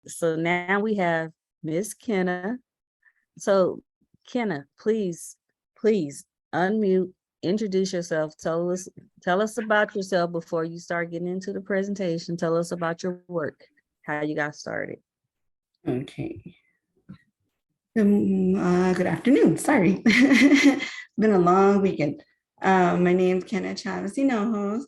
so now we have Miss Kenna. So Kenna, please unmute, introduce yourself, tell us about yourself before you start getting into the presentation. Tell us about your work, how you got started. Okay. Good afternoon. Sorry. It's been a long weekend. My name's Kenna Chavez Hinojos.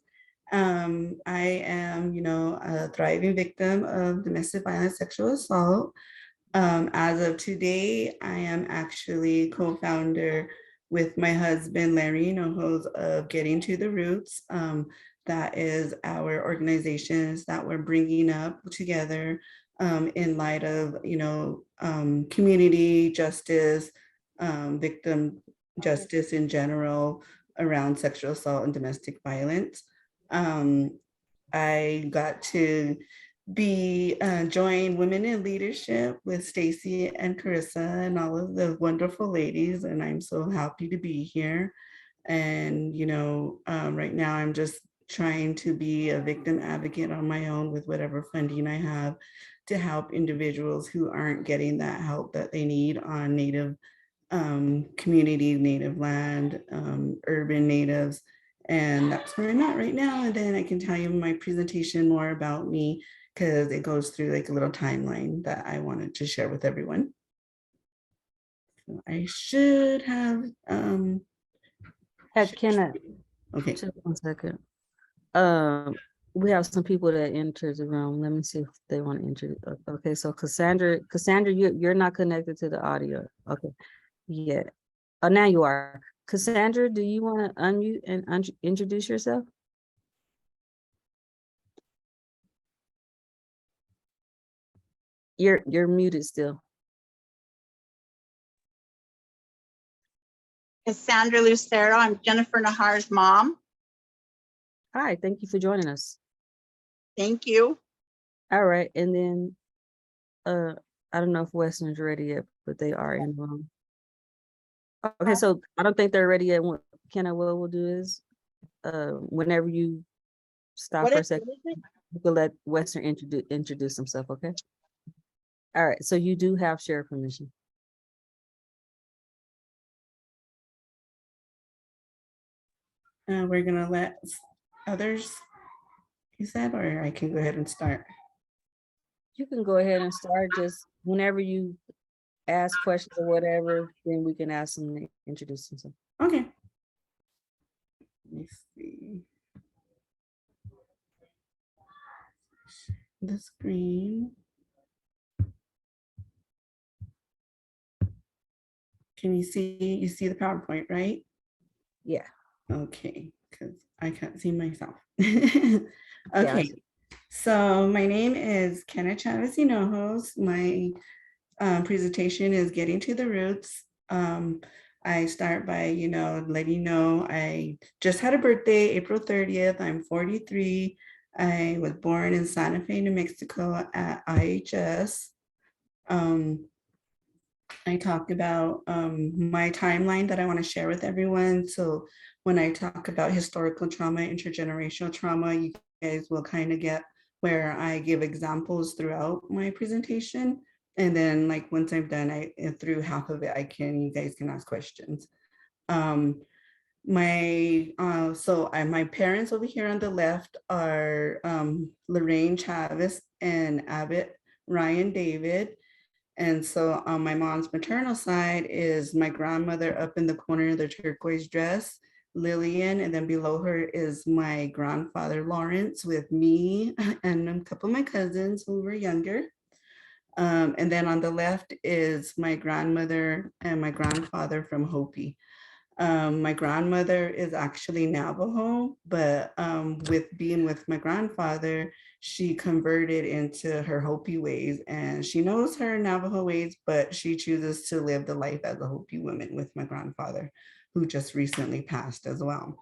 I am, a thriving victim of domestic violence, sexual assault. As of today, I am actually co-founder with my husband, Larry Hinojos, of Getting to the Roots. That is our organizations that we're bringing up together in light of, community justice, victim justice in general around sexual assault and domestic violence. I got to be join Women in Leadership with Stacy and Carissa and all of the wonderful ladies, and I'm so happy to be here. And right now I'm just trying to be a victim advocate on my own with whatever funding I have to help individuals who aren't getting that help that they need on Native community, Native land, urban natives. And that's where I'm at right now. And then I can tell you my presentation more about me because it goes through like a little timeline that I wanted to share with everyone. So I should have Kenna, okay. just 1 second. We have some people that entered the room. Let me see if they want to enter. Okay, so Cassandra, you're not connected to the audio. Okay, yeah. Oh, now you are. Cassandra, do you want to unmute and introduce yourself? You're muted still. Cassandra Lucero. I'm Jennifer Nahar's mom. Hi, thank you for joining us. Thank you. All right, and then I don't know if Western's ready yet, but they are in the room. Okay, so I don't think they're ready yet. Kenna, what we'll do is whenever you stop for a second, you can let Western introduce himself, okay? All right, so you do have share permission. We're gonna let others, you said, or I can go ahead and start. You can go ahead and start. Just whenever you ask questions or whatever, then we can ask them to introduce themselves. Okay. Let me see. The screen. Can you see the PowerPoint, right? Yeah. Okay, because I can't see myself. Okay, yeah. So my name is Kenna Chavez Hinojos. My presentation is Getting to the Roots. I start by, letting you know I just had a birthday, April 30th. I'm 43. I was born in Santa Fe, New Mexico at IHS. I talked about my timeline that I want to share with everyone. So when I talk about historical trauma, intergenerational trauma, you guys will kind of get where I give examples throughout my presentation. And then like once I'm done, through half of it, you guys can ask questions. My parents over here on the left are Lorraine Chavez and Abbott Ryan David. And so on my mom's maternal side is my grandmother up in the corner, the turquoise dress, Lillian, and then below her is my grandfather, Lawrence, with me and a couple of my cousins who were younger. And then on the left is my grandmother and my grandfather from Hopi. My grandmother is actually Navajo, but with being with my grandfather, she converted into her Hopi ways, and she knows her Navajo ways, but she chooses to live the life as a Hopi woman with my grandfather, who just recently passed as well.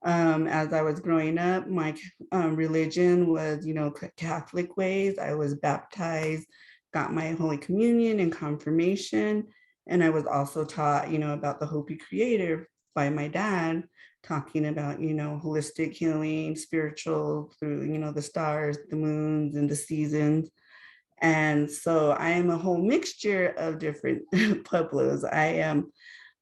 As I was growing up, my religion was, Catholic ways. I was baptized, got my Holy Communion and confirmation. And I was also taught, about the Hopi creator by my dad, talking about, holistic healing, spiritual through, the stars, the moons, and the seasons. And so I am a whole mixture of different Pueblos. I am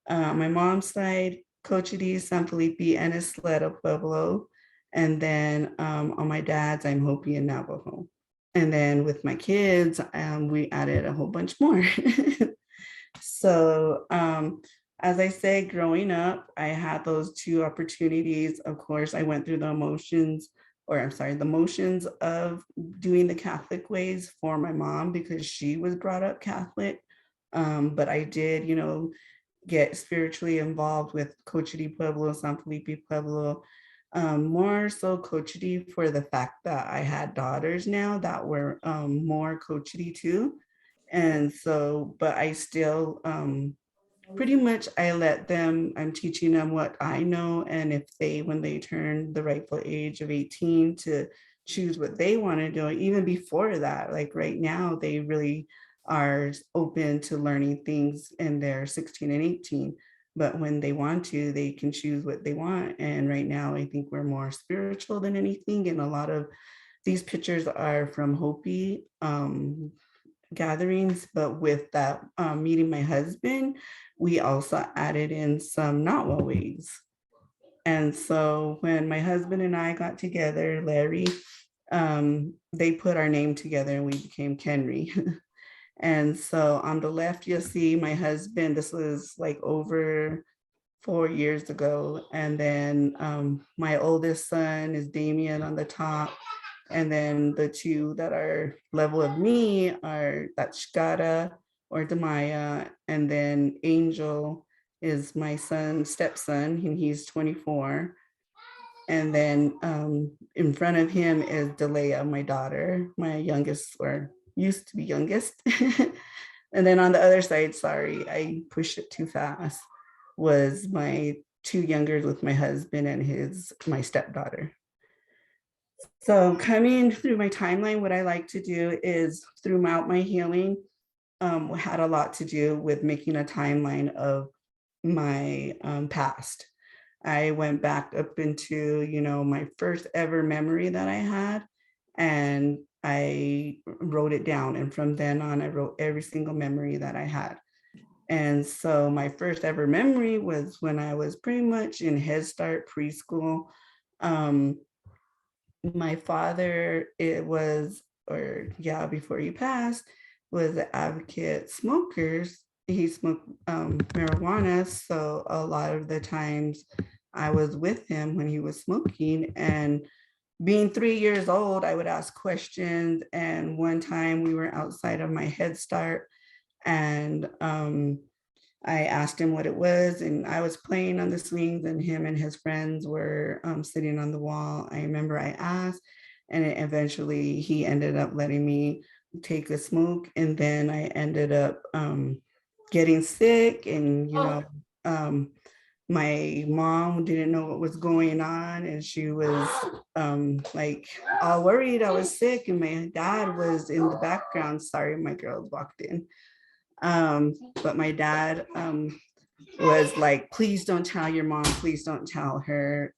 my mom's side, Cochiti, San Felipe, and Isleta Pueblo. And then on my dad's, I'm Hopi and Navajo. And then with my kids, we added a whole bunch more. So as I said, growing up, I had those two opportunities. Of course, I went through the emotions, or I'm sorry, the motions of doing the Catholic ways for my mom because she was brought up Catholic. But I did, get spiritually involved with Cochiti Pueblo, San Felipe Pueblo, more so Cochiti for the fact that I had daughters now that were more Cochiti too. And so, but I still pretty much I let them, I'm teaching them what I know. And if they, when they turn the rightful age of 18 to choose what they want to do, even before that, like right now, they really are open to learning things and they're 16 and 18. But when they want to, they can choose what they want. And right now, I think we're more spiritual than anything. And a lot of these pictures are from Hopi gatherings, but with that meeting my husband, we also added in some Nahua ways. And so when my husband and I got together, Larry, they put our name together and we became Kenry. And so on the left, you'll see my husband, this was like over 4 years ago. And then my oldest son is Damien on the top. And then the two that are level of me are that's Shkara or Demaya. And then Angel is my son, stepson, and he's 24. And then in front of him is Delea, my daughter, my youngest, or used to be youngest. And then on the other side, sorry, I pushed it too fast, was my two youngers with my husband and my stepdaughter. So coming through my timeline, what I like to do is throughout my healing, had a lot to do with making a timeline of my past. I went back up into, my first ever memory that I had, and I wrote it down. And from then on, I wrote every single memory that I had. And so my first ever memory was when I was pretty much in Head Start preschool. My father, before he passed, was an advocate smokers. He smoked marijuana. So a lot of the times I was with him when he was smoking, and being 3 years old, I would ask questions. And one time we were outside of my Head Start, and I asked him what it was, and I was playing on the swings, and him and his friends were sitting on the wall. I remember I asked, and eventually he ended up letting me take a smoke, and then I ended up getting sick, and my mom didn't know what was going on, and she was like all worried I was sick, and my dad was in the background. Sorry, my girls walked in. But my dad was like, please don't tell your mom, please don't tell her.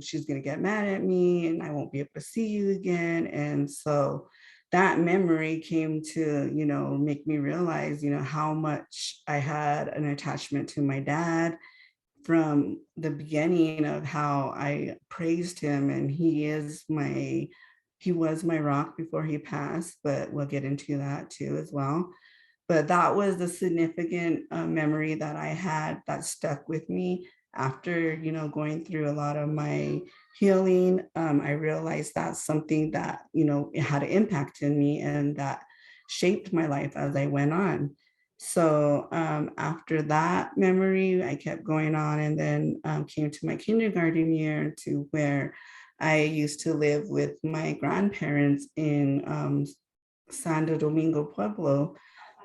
She's gonna get mad at me and I won't be able to see you again. And so that memory came to, make me realize, how much I had an attachment to my dad from the beginning of how I praised him. And he was my rock before he passed, but we'll get into that too as well. But that was the significant memory that I had that stuck with me after, going through a lot of my healing. I realized that's something that, it had an impact in me and that shaped my life as I went on. So after that memory, I kept going on, and then came to my kindergarten year, to where I used to live with my grandparents in Santo Domingo Pueblo.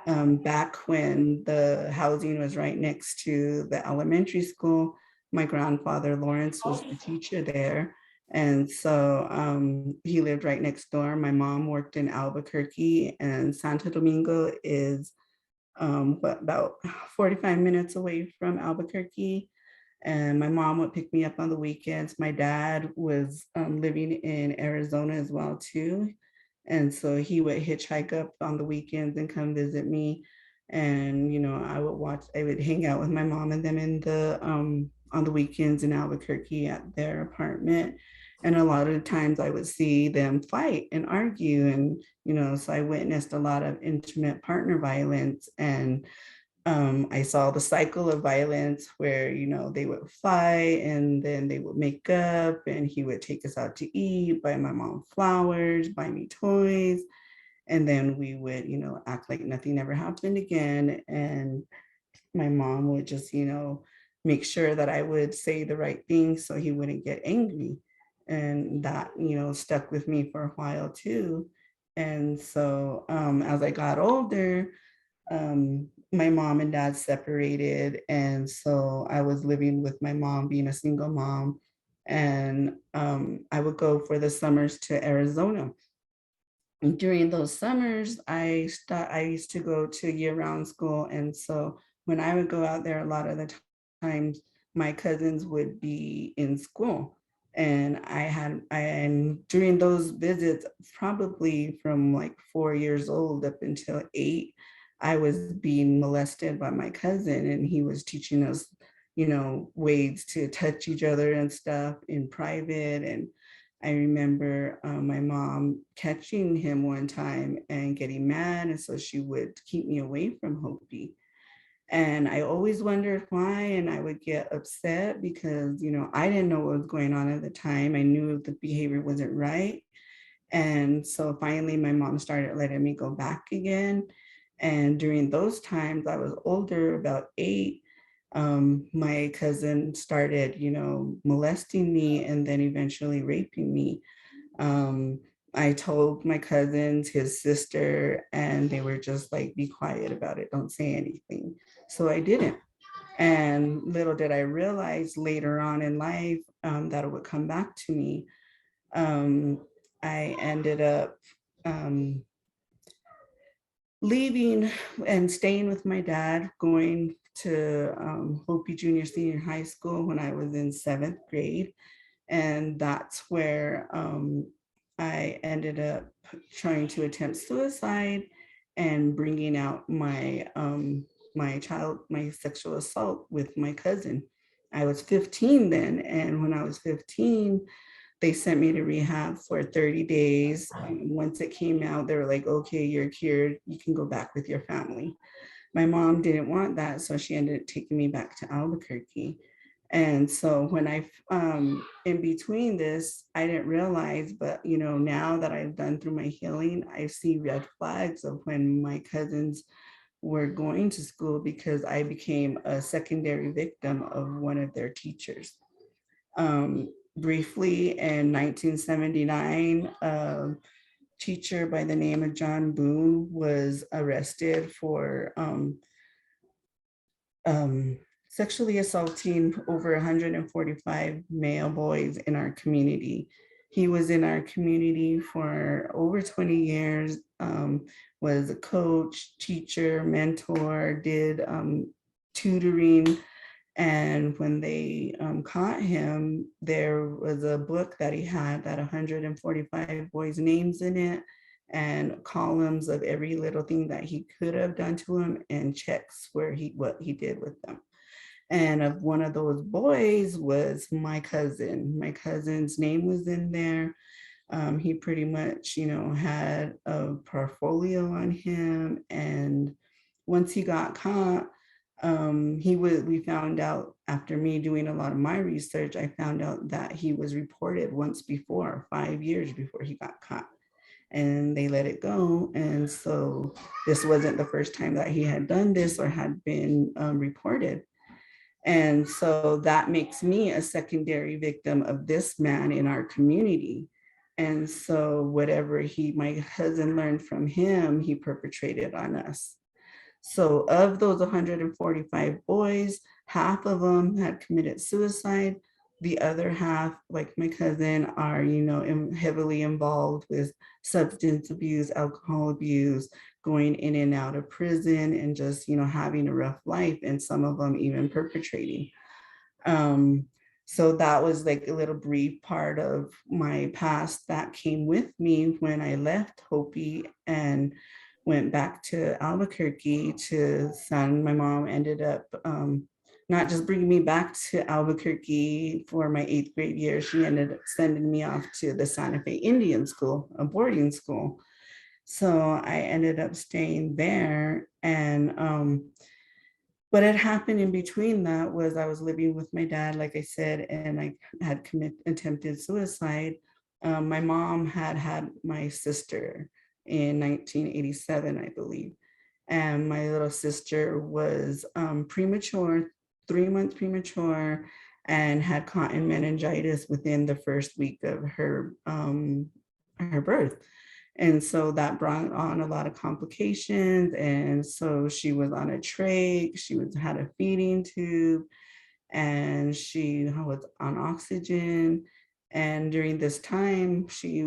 Back when the housing was right next to the elementary school. My grandfather, Lawrence, was the teacher there. And so he lived right next door. My mom worked in Albuquerque, and Santo Domingo is about 45 minutes away from Albuquerque. And my mom would pick me up on the weekends. My dad was living in Arizona as well too. And so he would hitchhike up on the weekends and come visit me. And, I would hang out with my mom and them on the weekends in Albuquerque at their apartment. And a lot of the times I would see them fight and argue. And, so I witnessed a lot of intimate partner violence. And I saw the cycle of violence where, they would fight and then they would make up and he would take us out to eat, buy my mom flowers, buy me toys. And then we would, act like nothing ever happened again. And my mom would just, make sure that I would say the right thing so he wouldn't get angry. And that, stuck with me for a while too. And so as I got older, my mom and dad separated. And so I was living with my mom, being a single mom. And I would go for the summers to Arizona. And during those summers, I used to go to year-round school. And so when I would go out there, a lot of the times my cousins would be in school. And during those visits, probably from like 4 years old up until 8, I was being molested by my cousin, and he was teaching us, ways to touch each other and stuff in private. And I remember my mom catching him one time and getting mad. And so she would keep me away from Hopi. And I always wondered why. And I would get upset because, I didn't know what was going on at the time. I knew the behavior wasn't right. And so finally, my mom started letting me go back again. And during those times, I was older, about 8. My cousin started, molesting me and then eventually raping me. I told my cousins, his sister, and they were just like, be quiet about it, don't say anything. So I didn't. And little did I realize later on in life that it would come back to me. I ended up leaving and staying with my dad, going to Hopi Junior Senior High School when I was in 7th grade. And that's where I ended up trying to attempt suicide and bringing out my my sexual assault with my cousin. I was 15 then, and when I was 15, they sent me to rehab for 30 days. Once it came out, they were like, okay, you're cured. You can go back with your family. My mom didn't want that, so she ended up taking me back to Albuquerque. And so when in between this, I didn't realize, but now that I've done through my healing, I see red flags of when my cousins were going to school because I became a secondary victim of one of their teachers. Briefly, in 1979, a teacher by the name of John Boone was arrested for sexually assaulting over 145 male boys in our community. He was in our community for over 20 years, was a coach, teacher, mentor, did tutoring. And when they caught him, there was a book that he had that 145 boys' names in it and columns of every little thing that he could have done to him and checks what he did with them. And of one of those boys was my cousin. My cousin's name was in there. He pretty much, had a portfolio on him. And once he got caught, we found out after me doing a lot of my research, I found out that he was reported once before, 5 years before he got caught, and they let it go. And so this wasn't the first time that he had done this or had been reported. And so that makes me a secondary victim of this man in our community. And so whatever my cousin learned from him, he perpetrated on us. So of those 145 boys, half of them had committed suicide. The other half, like my cousin, are, heavily involved with substance abuse, alcohol abuse, going in and out of prison, and just, having a rough life, and some of them even perpetrating. So that was like a little brief part of my past that came with me when I left Hopi and went back to Albuquerque to send. My mom ended up not just bringing me back to Albuquerque for my 8th grade year, she ended up sending me off to the Santa Fe Indian School, a boarding school. So I ended up staying there, and what had happened in between that was I was living with my dad, like I said, and I had attempted suicide. My mom had had my sister in 1987, I believe. And my little sister was premature, 3 months premature, and had cotton meningitis within the first week of her birth. And so that brought on a lot of complications. And so she was on a trach, had a feeding tube, and she was on oxygen. And during this time, she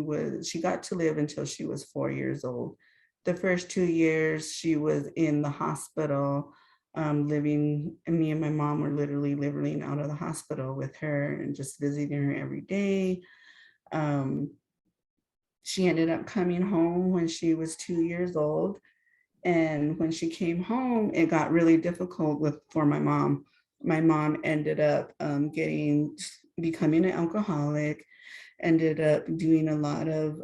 got to live until she was 4 years old. The first 2 years, she was in the hospital, living, and me and my mom were literally living out of the hospital with her and just visiting her every day. She ended up coming home when she was 2 years old. And when she came home, it got really difficult for my mom. My mom ended up becoming an alcoholic, ended up doing a lot of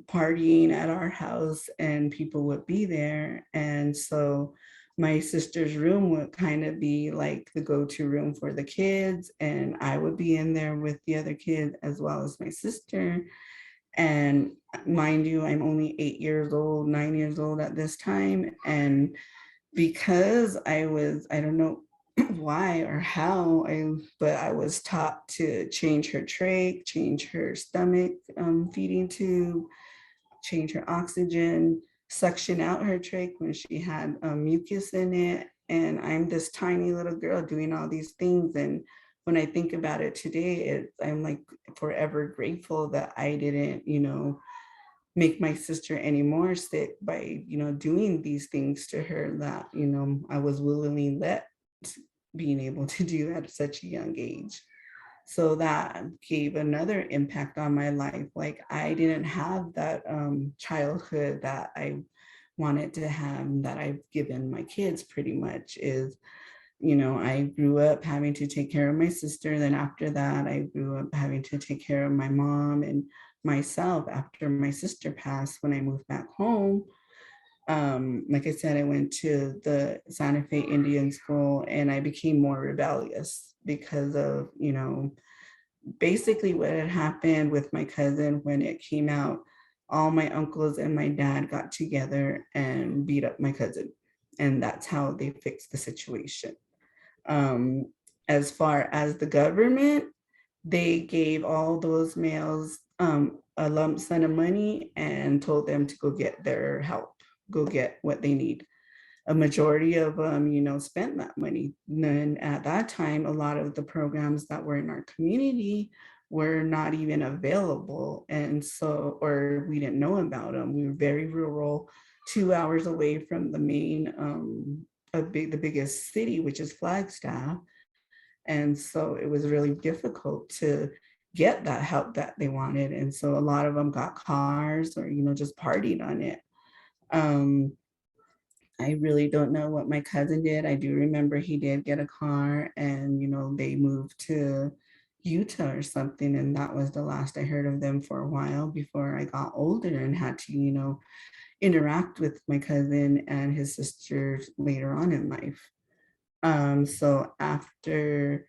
partying at our house, and people would be there. And so my sister's room would kind of be like the go-to room for the kids. And I would be in there with the other kids as well as my sister. And mind you, I'm only 8 years old, 9 years old at this time. And because I don't know why or how, but I was taught to change her trach, change her stomach feeding tube, change her oxygen, suction out her trach when she had mucus in it. And I'm this tiny little girl doing all these things. And when I think about it today, I'm like forever grateful that I didn't, make my sister any more sick by, doing these things to her that, I was willingly let being able to do at such a young age. So that gave another impact on my life. Like I didn't have that childhood that I wanted to have, that I've given my kids pretty much is, I grew up having to take care of my sister. Then after that, I grew up having to take care of my mom and myself after my sister passed when I moved back home. Like I said, I went to the Santa Fe Indian School and I became more rebellious because of, basically what had happened with my cousin when it came out. All my uncles and my dad got together and beat up my cousin. And that's how they fixed the situation. As far as the government, they gave all those males a lump sum of money and told them to go get their help, go get what they need. A majority of them, spent that money. And then at that time, a lot of the programs that were in our community were not even available. And so, or we didn't know about them. We were very rural, 2 hours away from the main, the biggest city, which is Flagstaff. And so it was really difficult to get that help that they wanted. And so a lot of them got cars or, just partied on it. I really don't know what my cousin did. I do remember he did get a car and, they moved to Utah or something. And that was the last I heard of them for a while before I got older and had to, interact with my cousin and his sisters later on in life. So after,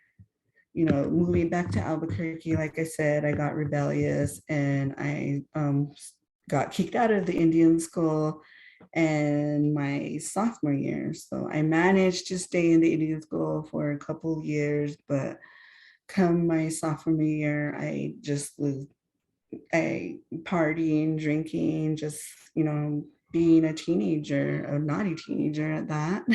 moving back to Albuquerque, like I said, I got rebellious and I got kicked out of the Indian school and my sophomore year. So I managed to stay in the Indian school for a couple years, but come my sophomore year, I partying, drinking, just, being a teenager, a naughty teenager at that.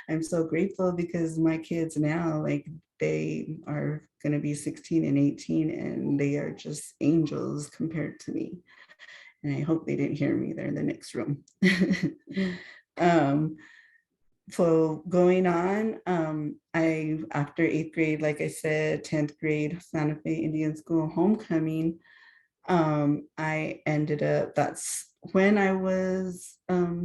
I'm so grateful because my kids now, like they are going to be 16 and 18 and they are just angels compared to me. And I hope they didn't hear me. They're in the next room. so going on, I, after 8th grade, like I said, 10th grade, Santa Fe Indian School homecoming, I ended up, that's when I was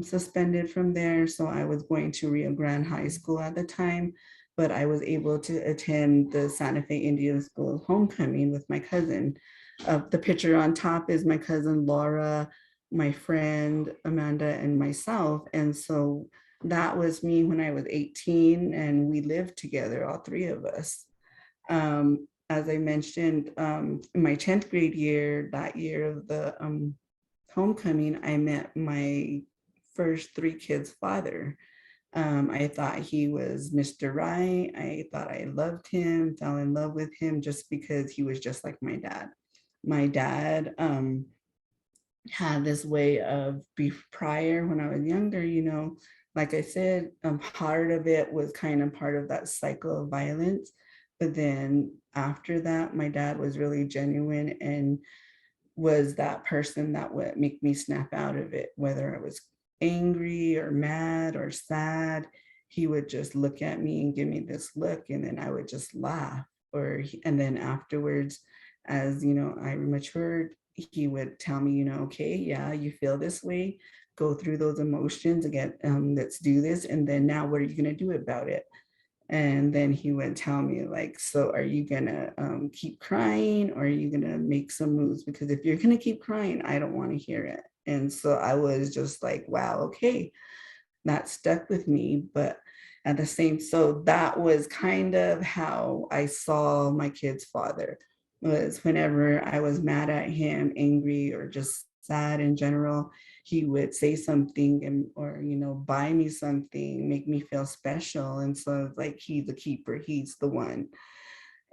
suspended from there. So I was going to Rio Grande High School at the time, but I was able to attend the Santa Fe Indian School homecoming with my cousin. The picture on top is my cousin Laura, my friend Amanda, and myself. And so that was me when I was 18, and we lived together, all three of us. As I mentioned, in my 10th grade year, that year of the homecoming, I met my first three kids' father. I thought he was Mr. Right. I thought I loved him, fell in love with him just because he was just like my dad. My dad had this way of prior when I was younger, like I said, part of it was kind of part of that cycle of violence. But then after that, my dad was really genuine and was that person that would make me snap out of it, whether I was angry or mad or sad. He would just look at me and give me this look, and then I would just laugh. And then afterwards, as I matured, he would tell me, okay, yeah, you feel this way, go through those emotions again. Let's do this. And then now, what are you going to do about it? And then he would tell me, like, so are you gonna keep crying, or are you gonna make some moves? Because if you're gonna keep crying, I don't want to hear it. And so I was just like, wow, okay, that stuck with me. But at the same, so that was kind of how I saw my kid's father, was whenever I was mad at him, angry, or just sad in general, he would say something or buy me something, make me feel special. And so it's like, he's the keeper, he's the one.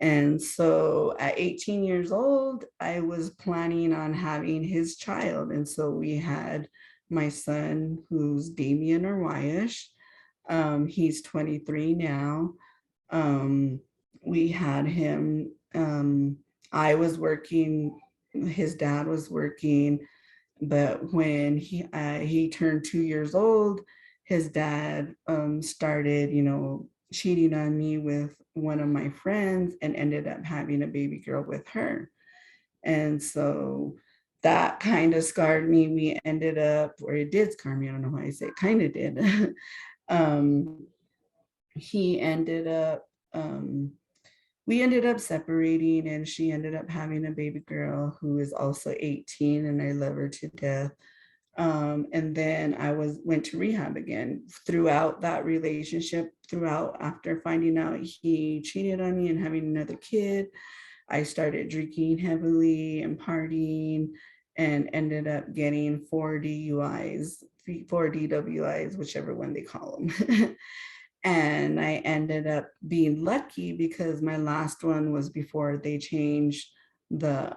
And so at 18 years old, I was planning on having his child. And so we had my son, who's Damian Arwaish. He's 23 now. We had him, I was working, his dad was working, but when he turned 2 years old, his dad started, cheating on me with one of my friends and ended up having a baby girl with her. And so that kind of scarred me. We ended up, or it did scar me, I don't know why I say it kind of did. He ended up, we ended up separating, and she ended up having a baby girl who is also 18, and I love her to death. And then I went to rehab again. Throughout that relationship, after finding out he cheated on me and having another kid, I started drinking heavily and partying, and ended up getting 4 DUIs, 4 DWIs, whichever one they call them. And I ended up being lucky because my last one was before they changed the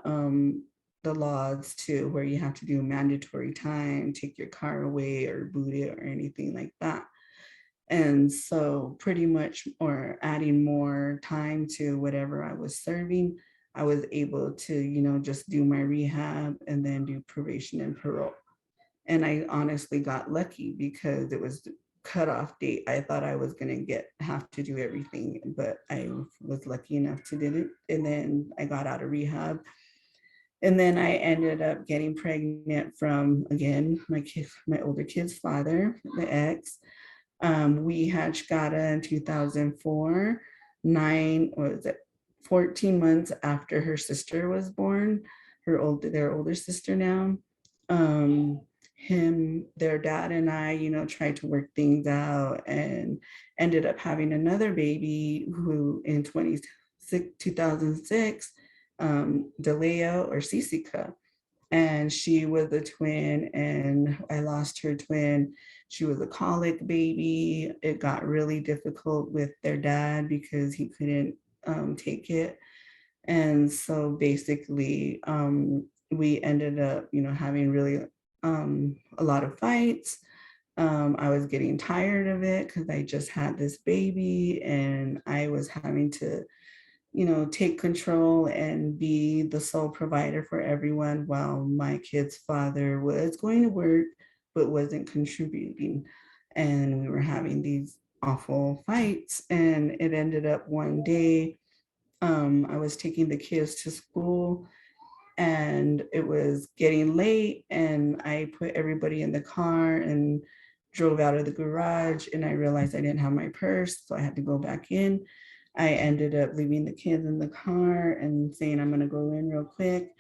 laws to where you have to do mandatory time, take your car away or boot it or anything like that. And so pretty much, or adding more time to whatever I was serving, I was able to, just do my rehab and then do probation and parole. And I honestly got lucky because it was cutoff date. I thought I was gonna have to do everything, but I was lucky enough to did it. And then I got out of rehab. And then I ended up getting pregnant from, again, my older kid's father, the ex. We had Shkada in 2004, 14 months after her sister was born, their older sister now. Their dad and I, tried to work things out and ended up having another baby who in 2006, Delia or Sisika. And she was a twin, and I lost her twin. She was a colic baby. It got really difficult with their dad because he couldn't take it. And so basically, we ended up, having really a lot of fights. I was getting tired of it because I just had this baby, and I was having to take control and be the sole provider for everyone while my kid's father was going to work but wasn't contributing. and we were having these awful fights. And it ended up one day, I was taking the kids to school and it was getting late, and I put everybody in the car and drove out of the garage, and I realized I didn't have my purse, so I had to go back in. I ended up leaving the kids in the car and saying, I'm gonna go in real quick.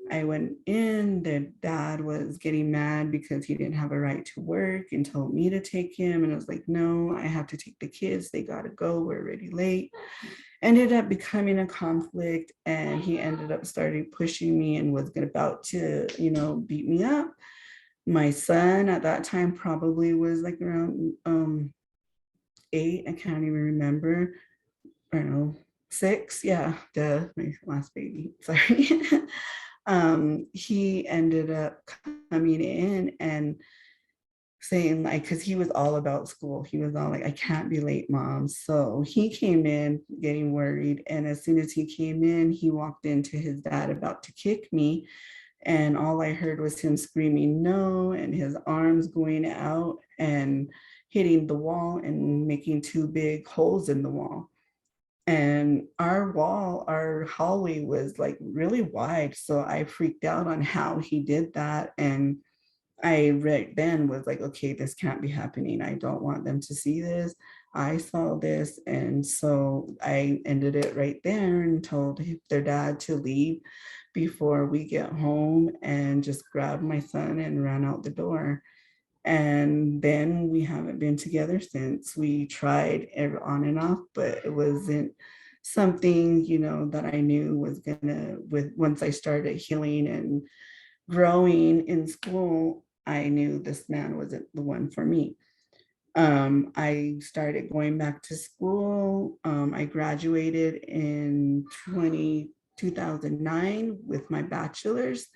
I went in, their dad was getting mad because he didn't have a right to work and told me to take him. And I was like, no, I have to take the kids. They gotta go, we're already late. Ended up becoming a conflict, and he ended up starting pushing me and was about to, beat me up. My son at that time probably was like around 8, I can't even remember. I don't know, 6, yeah, my last baby, sorry. He ended up coming in and saying, like, because he was all about school. He was all like, I can't be late, mom. So he came in getting worried. And as soon as he came in, he walked into his dad about to kick me. And all I heard was him screaming, no, and his arms going out and hitting the wall and making 2 big holes in the wall. And our hallway was like really wide. So I freaked out on how he did that. And I right then was like, okay, this can't be happening. I don't want them to see this. I saw this. And so I ended it right there and told their dad to leave before we get home, and just grabbed my son and ran out the door. And then we haven't been together since. We tried on and off, but it wasn't something, that I knew was gonna, once I started healing and growing in school, I knew this man wasn't the one for me. I started going back to school. I graduated in 2009 with my bachelor's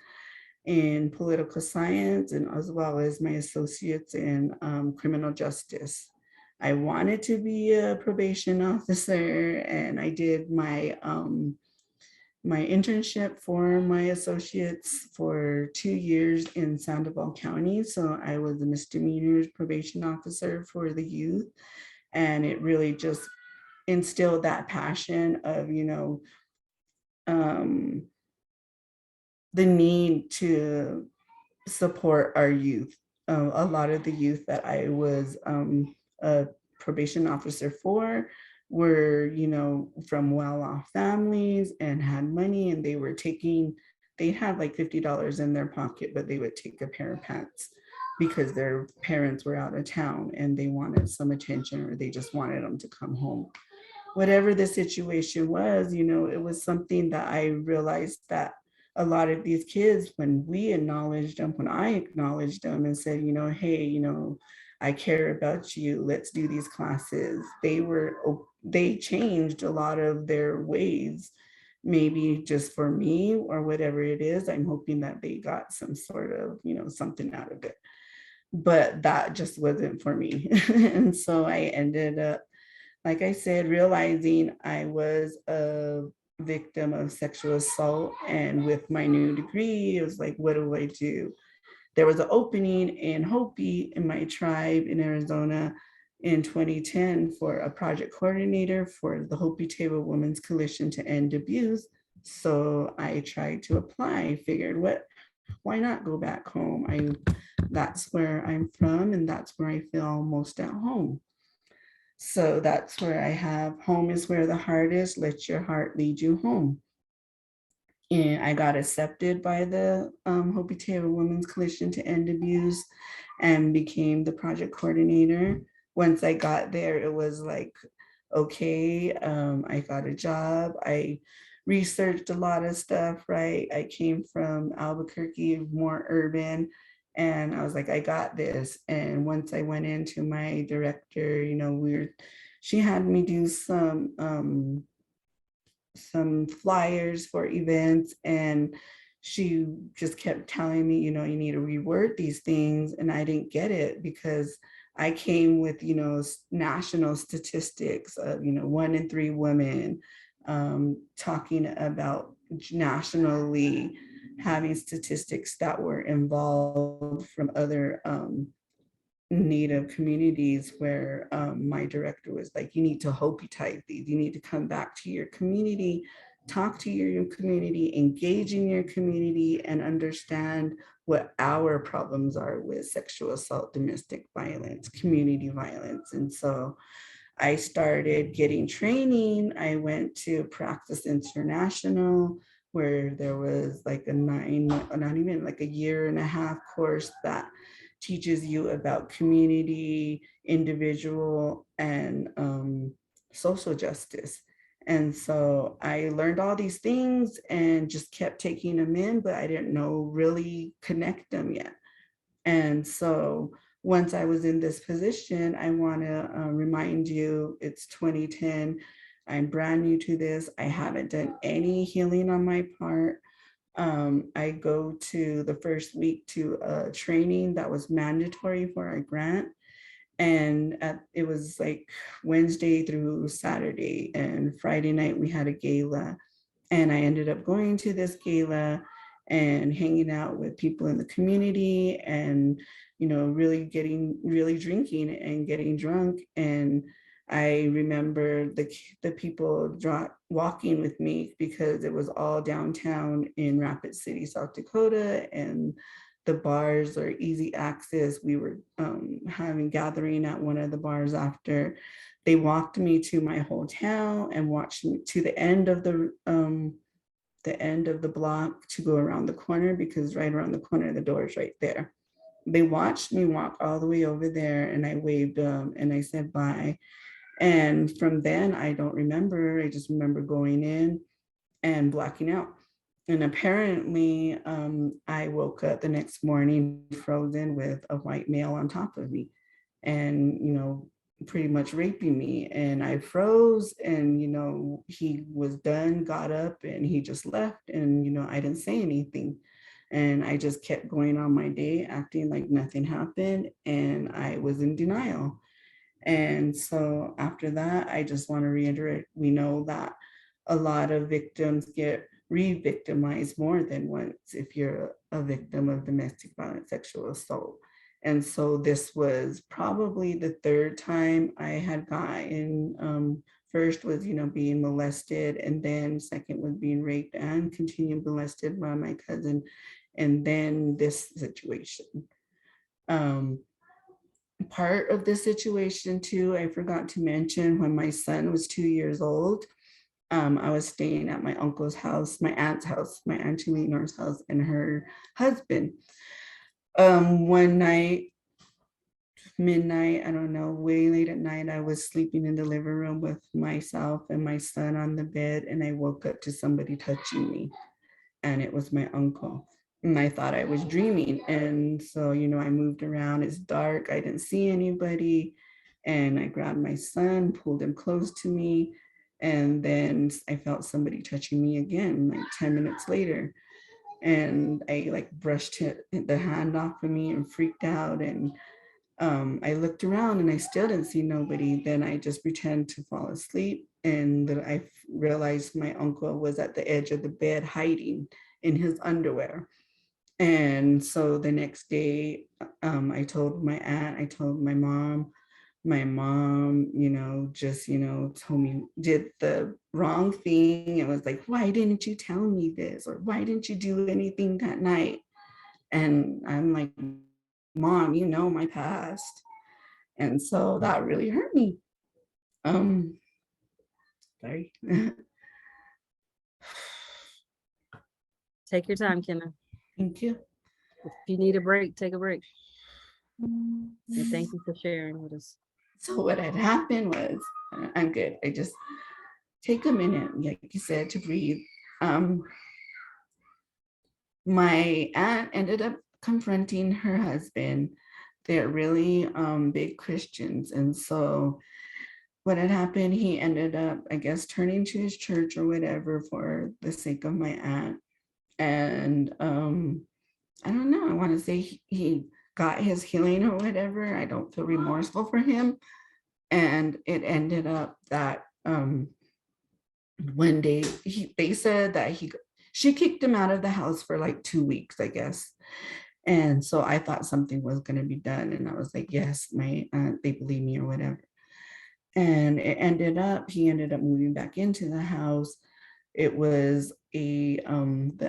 in political science, and as well as my associates in criminal justice. I wanted to be a probation officer, and I did my internship for my associates for 2 years in Sandoval County. So I was a misdemeanors probation officer for the youth. And it really just instilled that passion of, um, the need to support our youth. A lot of the youth that I was a probation officer for were, from well-off families and had money, and they had like $50 in their pocket, but they would take a pair of pants because their parents were out of town and they wanted some attention, or they just wanted them to come home. Whatever the situation was, it was something that I realized that a lot of these kids, when I acknowledged them and said, hey, I care about you, let's do these classes, they changed a lot of their ways, maybe just for me or whatever it is. I'm hoping that they got some sort of, something out of it. But that just wasn't for me. And so I ended up, like I said, realizing I was a victim of sexual assault. And with my new degree, it was like, what do I do? There was an opening in Hopi in my tribe in Arizona in 2010 for a project coordinator for the Hopi Table Women's Coalition to End Abuse. So I tried to apply, figured why not go back home? That's where I'm from, and that's where I feel most at home. So that's where I have home is where the heart is. Let your heart lead you home. And I got accepted by the Hopi Table Women's Coalition to End Abuse and became the project coordinator. Once I got there, it was like, okay, I got a job. I researched a lot of stuff, right? I came from Albuquerque, more urban. And I was like, I got this. And once I went into my director, she had me do some flyers for events, and she just kept telling me, you need to reword these things. And I didn't get it because I came with, national statistics of, 1 in 3 women, talking about nationally having statistics that were involved from other Native communities where my director was like, you need to Hopi type these, you need to come back to your community, talk to your community, engage in your community, and understand what our problems are with sexual assault, domestic violence, community violence. And so I started getting training. I went to Praxis International, where there was like not even like a year and a half course that teaches you about community, individual, and social justice. And so I learned all these things and just kept taking them in, but I didn't know really connect them yet. And so once I was in this position, I want to remind you, it's 2010. I'm brand new to this. I haven't done any healing on my part. I go to the first week to a training that was mandatory for our grant. And it was like Wednesday through Saturday, and Friday night we had a gala. And I ended up going to this gala and hanging out with people in the community and, really drinking and getting drunk. And I remember the people walking with me because it was all downtown in Rapid City, South Dakota, and the bars are easy access. We were having gathering at one of the bars after. They walked me to my hotel and watched me to the end of the block to go around the corner, because right around the corner, the door is right there. They watched me walk all the way over there, and I waved them and I said bye. And from then, I don't remember. I just remember going in and blacking out. And apparently, I woke up the next morning frozen with a white male on top of me, and pretty much raping me. And I froze, and he was done, got up, and he just left. And I didn't say anything. And I just kept going on my day, acting like nothing happened, and I was in denial. And so after that, I just want to reiterate, we know that a lot of victims get re-victimized more than once if you're a victim of domestic violence, sexual assault. And so this was probably the third time I had gotten, first was, being molested, and then second was being raped and continued molested by my cousin, and then this situation. Part of the situation too, I forgot to mention, when my son was 2 years old, I was staying at my uncle's house, my aunt's house, my Auntie Leonor's house, and her husband. One night, midnight, I don't know, way late at night, I was sleeping in the living room with myself and my son on the bed, and I woke up to somebody touching me, and it was my uncle. And I thought I was dreaming. And so, I moved around, it's dark, I didn't see anybody. And I grabbed my son, pulled him close to me. And then I felt somebody touching me again, like 10 minutes later. And I like brushed the hand off of me and freaked out. And I looked around and I still didn't see nobody. Then I just pretended to fall asleep. And then I realized my uncle was at the edge of the bed hiding in his underwear. And so the next day, I told my aunt, I told my mom, just, told me, did the wrong thing. It was like, why didn't you tell me this? Or why didn't you do anything that night? And I'm like, Mom, my past. And so that really hurt me. Sorry. Take your time, Kenna. Thank you. If you need a break, take a break. And thank you for sharing with us. So what had happened was, I'm good. I just take a minute, like you said, to breathe. My aunt ended up confronting her husband. They're really big Christians. And so what had happened, he ended up, I guess, turning to his church or whatever for the sake of my aunt. And I don't know, I want to say he got his healing or whatever. I don't feel remorseful for him. And it ended up that one day they said that she kicked him out of the house for like 2 weeks, I guess. And so I thought something was going to be done. And I was like, yes, they believe me or whatever. And he ended up moving back into the house. It was the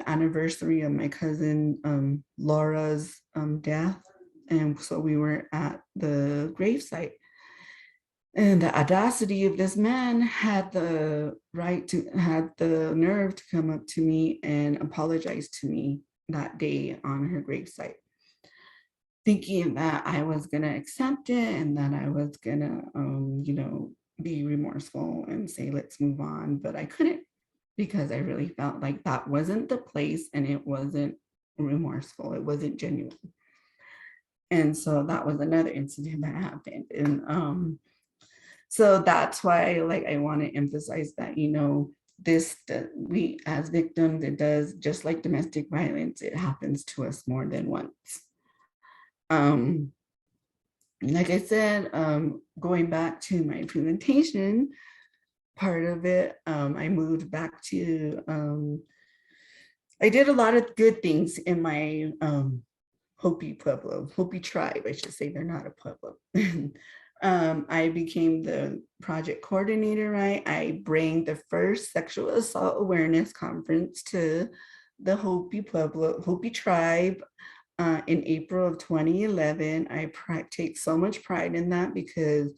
anniversary of my cousin Laura's death. And so we were at the gravesite. And the audacity of this man had the nerve to come up to me and apologize to me that day on her gravesite, thinking that I was gonna accept it and that I was gonna, be remorseful and say, let's move on. But I couldn't, because I really felt like that wasn't the place and it wasn't remorseful. It wasn't genuine. And so that was another incident that happened. And so that's why, like, I want to emphasize that, we as victims, it does, just like domestic violence, it happens to us more than once. Like I said, going back to my presentation part of it, I moved back to, I did a lot of good things in my Hopi tribe, I should say. They're not a pueblo. I became the project coordinator, right? I bring the first sexual assault awareness conference to the Hopi tribe in April of 2011. I take so much pride in that because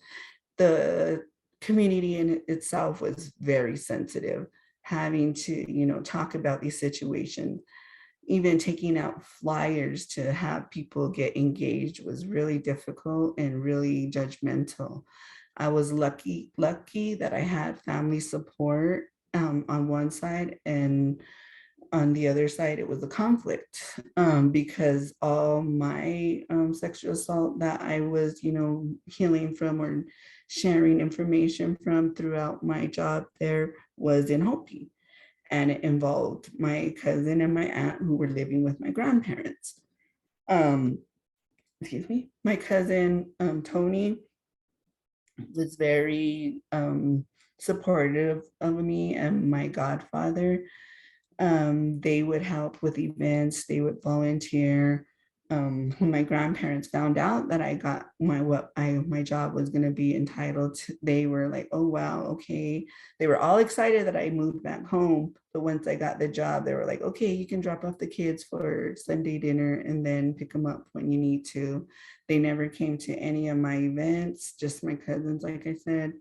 the community in itself was very sensitive, having to, talk about these situations. Even taking out flyers to have people get engaged was really difficult and really judgmental. I was lucky that I had family support on one side, and on the other side, it was a conflict because all my sexual assault that I was, healing from or sharing information from throughout my job there was in Hopi. And it involved my cousin and my aunt who were living with my grandparents. My cousin, Tony, was very supportive of me and my godfather. They would help with events, they would volunteer. When my grandparents found out that I got my job was going to be entitled to, they were like, oh wow, okay. They were all excited that I moved back home, but once I got the job, they were like, okay, you can drop off the kids for Sunday dinner and then pick them up when you need to. They never came to any of my events, just my cousins, like I said.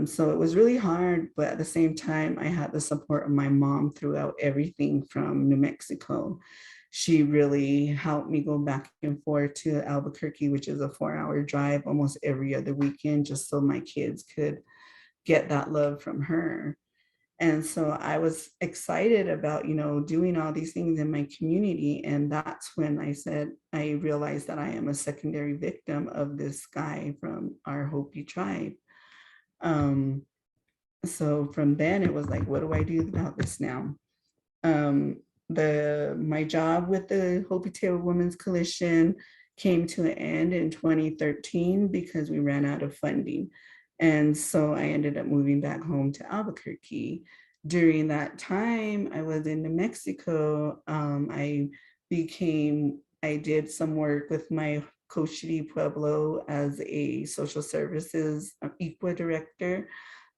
So it was really hard, but at the same time, I had the support of my mom throughout everything from New Mexico. She really helped me go back and forth to Albuquerque, which is a 4-hour drive almost every other weekend, just so my kids could get that love from her. And so I was excited about, doing all these things in my community. And that's when I realized that I am a secondary victim of this guy from our Hopi tribe. So from then it was like, what do I do about this now? My job with the Hopi Taiwa Women's Coalition came to an end in 2013 because we ran out of funding. And so I ended up moving back home to Albuquerque. During that time, I was in New Mexico. I did some work with my Cochiti Pueblo as a social services EQA director.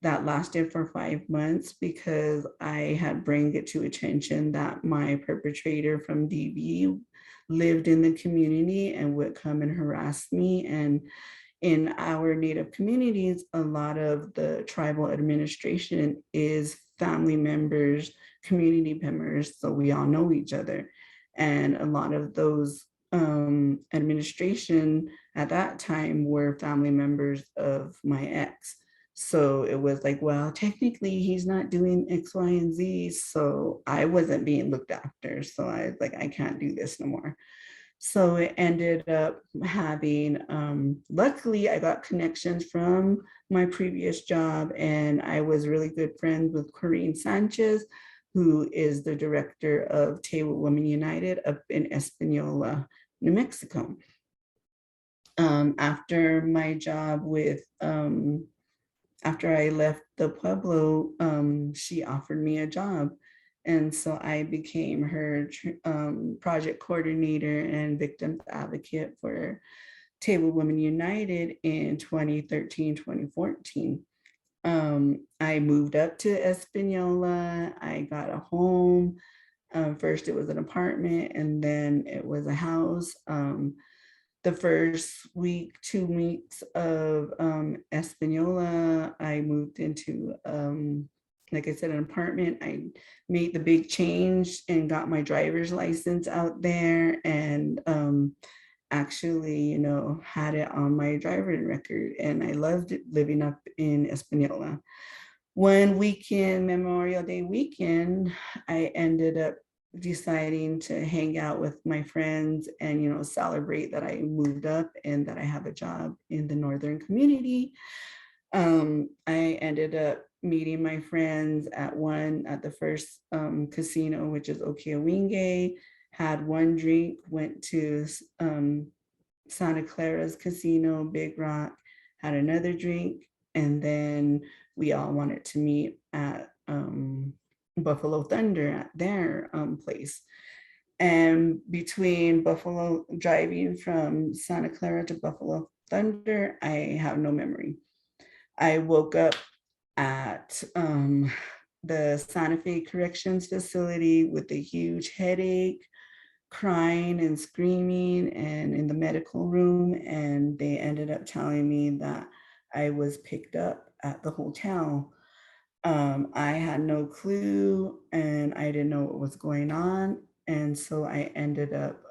That lasted for 5 months because I had bring it to attention that my perpetrator from DV lived in the community and would come and harass me. And in our Native communities, a lot of the tribal administration is family members, community members, so we all know each other. And a lot of those administration at that time were family members of my ex. So it was like, well, technically he's not doing X, Y, and Z. So I wasn't being looked after. So I was like, I can't do this no more. So it ended up having, luckily I got connections from my previous job, and I was really good friends with Corinne Sanchez, who is the director of Taiwa Women United up in Espanola, New Mexico. After my job after I left the Pueblo, she offered me a job. And so I became her project coordinator and victims advocate for Table Women United in 2013, 2014. I moved up to Espanola. I got a home. First, it was an apartment, and then it was a house. The first week, 2 weeks of Espanola, I moved into, like I said, an apartment. I made the big change and got my driver's license out there, and actually, had it on my driving record, and I loved it living up in Espanola. One weekend, Memorial Day weekend, I ended up deciding to hang out with my friends and, celebrate that I moved up and that I have a job in the Northern community. I ended up meeting my friends at the first casino, which is Okiawinge, had one drink, went to Santa Clara's casino, Big Rock, had another drink, and then we all wanted to meet at Buffalo Thunder at their place. And between driving from Santa Clara to Buffalo Thunder, I have no memory. I woke up at the Santa Fe Corrections Facility with a huge headache, crying and screaming, and in the medical room, and they ended up telling me that I was picked up at the hotel. I had no clue, and I didn't know what was going on, and so I ended up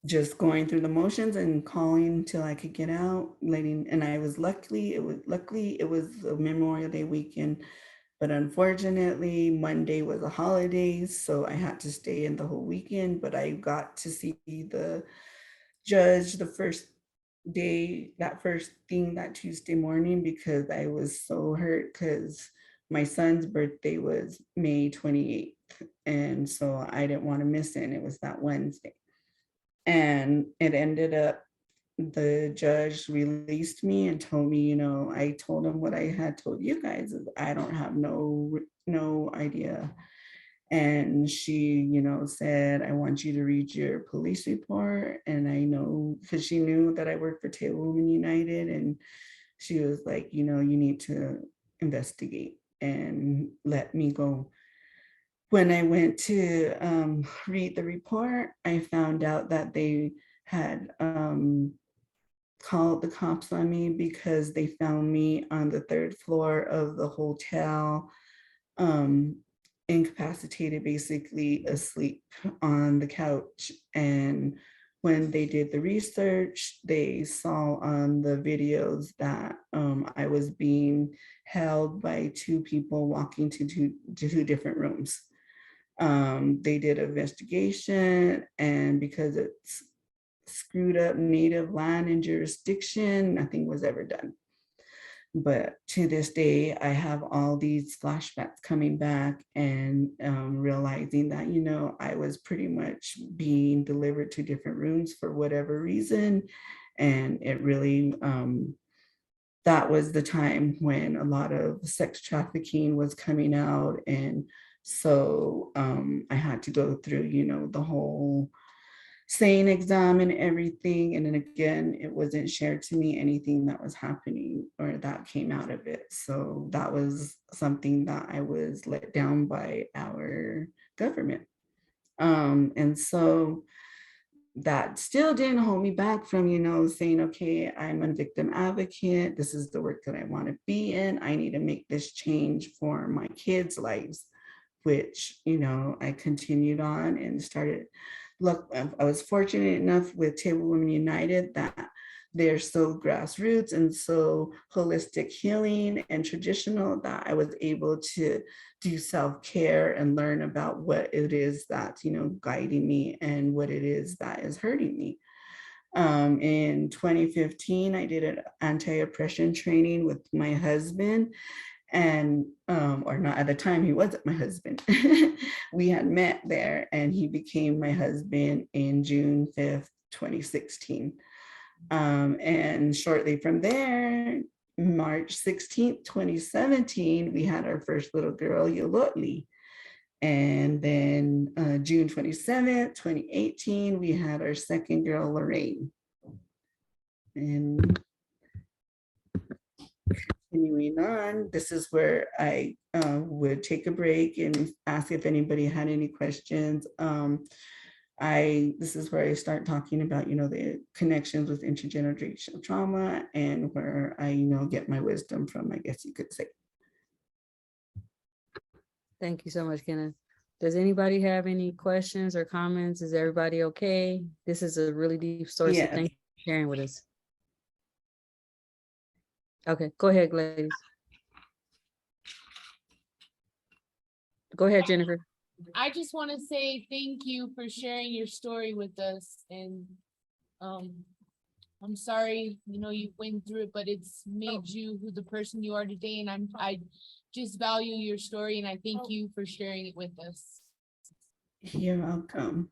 just going through the motions and calling till I could get out, and I was luckily it was a Memorial Day weekend, but unfortunately Monday was a holiday, so I had to stay in the whole weekend. But I got to see the judge the first day, that Tuesday morning, because I was so hurt because my son's birthday was May 28th, and so I didn't want to miss it, and it was that Wednesday. And it ended up, the judge released me and told me, I told him what I had told you guys, is I don't have no idea. And she, said, I want you to read your police report. And I know, because she knew that I worked for Table Women United, and she was like, you need to investigate and let me go. When I went to read the report, I found out that they had called the cops on me because they found me on the third floor of the hotel, incapacitated, basically asleep on the couch. And when they did the research, they saw on the videos that I was being held by two people walking to two different rooms. They did an investigation, and because it's screwed up native land and jurisdiction, nothing was ever done. But to this day, I have all these flashbacks coming back, and realizing that, I was pretty much being delivered to different rooms for whatever reason. And it really, that was the time when a lot of sex trafficking was coming out. And so I had to go through, the whole SANE exam and everything. And then again, it wasn't shared to me anything that was happening or that came out of it. So that was something that I was let down by our government. And so that still didn't hold me back from, saying, okay, I'm a victim advocate. This is the work that I want to be in. I need to make this change for my kids' lives, which, I continued on and started. Look, I was fortunate enough with Table Women United that they're so grassroots and so holistic healing and traditional that I was able to do self-care and learn about what it is that's, guiding me and what it is that is hurting me. In 2015, I did an anti-oppression training with my husband, and or not at the time, he wasn't my husband. We had met there, and he became my husband in June 5th, 2016. And shortly from there, March 16th, 2017, we had our first little girl, Yolotli. And then June 27th, 2018, we had our second girl, Lorraine. And continuing on, this is where I would take a break and ask if anybody had any questions. This is where I start talking about, the connections with intergenerational trauma and where I, get my wisdom from, I guess you could say. Thank you so much, Kenneth. Does anybody have any questions or comments? Is everybody okay? This is a really deep story, so Yes. thank you for sharing with us. Okay, go ahead, ladies. Go ahead, Jennifer. I just want to say thank you for sharing your story with us, and I'm sorry, you went through it, but it's made you who the person you are today, and I just value your story, and I thank you for sharing it with us. You're welcome.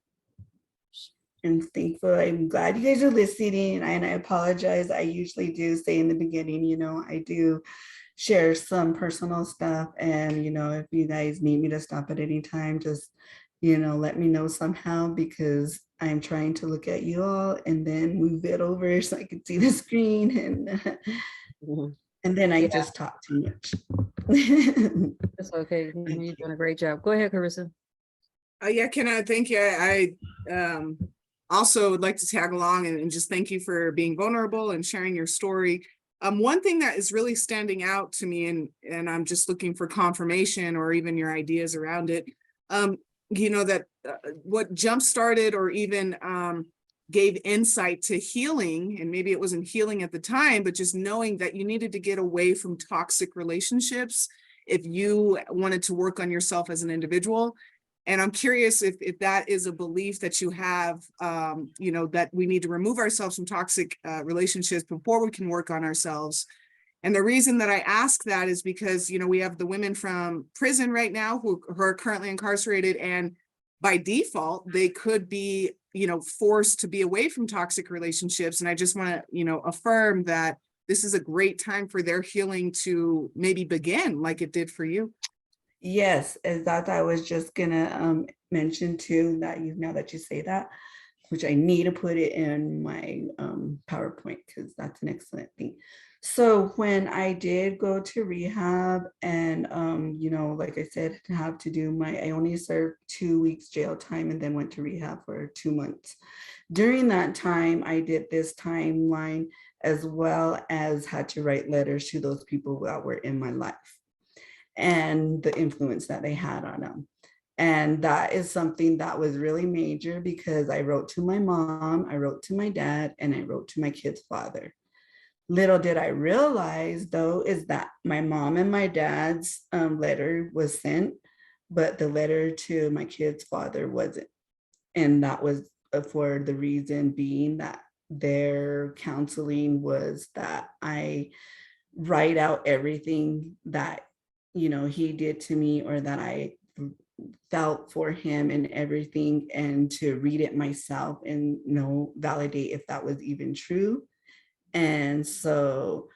And thankful. I'm glad you guys are listening, and I apologize. I usually do say in the beginning, I do share some personal stuff, and if you guys need me to stop at any time, just let me know somehow, because I'm trying to look at you all and then move it over so I can see the screen, and then I just talk too much. That's okay. You're doing a great job. Go ahead, Carissa. Yeah, Kenna, thank you. I also would like to tag along and just thank you for being vulnerable and sharing your story. One thing that is really standing out to me, and I'm just looking for confirmation or even your ideas around it, that what jump-started or even gave insight to healing, and maybe it wasn't healing at the time, but just knowing that you needed to get away from toxic relationships if you wanted to work on yourself as an individual. And I'm curious if that is a belief that you have, that we need to remove ourselves from toxic relationships before we can work on ourselves. And the reason that I ask that is because, we have the women from prison right now who are currently incarcerated, and by default, they could be, forced to be away from toxic relationships. And I just want to, affirm that this is a great time for their healing to maybe begin like it did for you. Yes, as that I was just gonna mention too, that now that you say that, which I need to put it in my PowerPoint, because that's an excellent thing. So when I did go to rehab, and like I said, have to do I only served 2 weeks jail time and then went to rehab for 2 months. During that time, I did this timeline, as well as had to write letters to those people that were in my life and the influence that they had on them. And that is something that was really major, because I wrote to my mom, I wrote to my dad, and I wrote to my kid's father. Little did I realize, though, is that my mom and my dad's letter was sent, but the letter to my kid's father wasn't. And that was for the reason being that their counseling was that I write out everything that he did to me, or that I felt for him and everything, and to read it myself and validate if that was even true. And so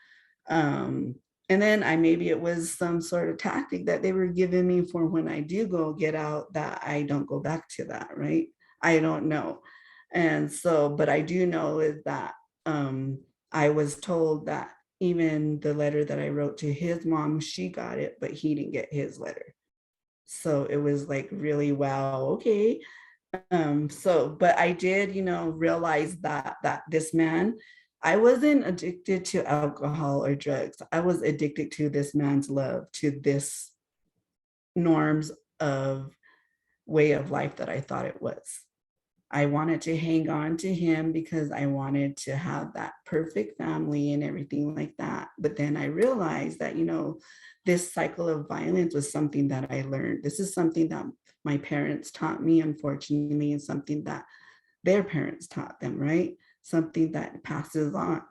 and then maybe it was some sort of tactic that they were giving me for when I do go get out, that I don't go back to that, right? I don't know. And so, but I do know is that I was told that even the letter that I wrote to his mom, she got it, but he didn't get his letter. So it was like, really, wow, okay. But I did, realize that this man, I wasn't addicted to alcohol or drugs. I was addicted to this man's love, to this norms of way of life that I thought it was. I wanted to hang on to him because I wanted to have that perfect family and everything like that. But then I realized that, this cycle of violence was something that I learned. This is something that my parents taught me, unfortunately, and something that their parents taught them, right? Something that passes on.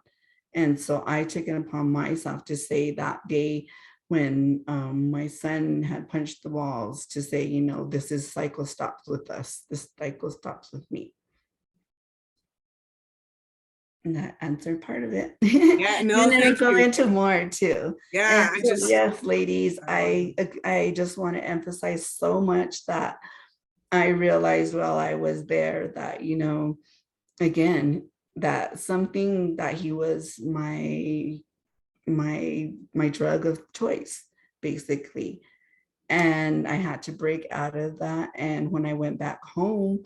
And so I took it upon myself to say that day when my son had punched the walls, to say, this is cycle stops with us. This cycle stops with me. And that answered part of it. Yeah, no, And then I'll thank go you. into more too. Yeah, And I so, just, yes, ladies, I just want to emphasize so much that I realized while I was there that, you know, again, that something that he was my drug of choice, basically. And I had to break out of that. And when I went back home,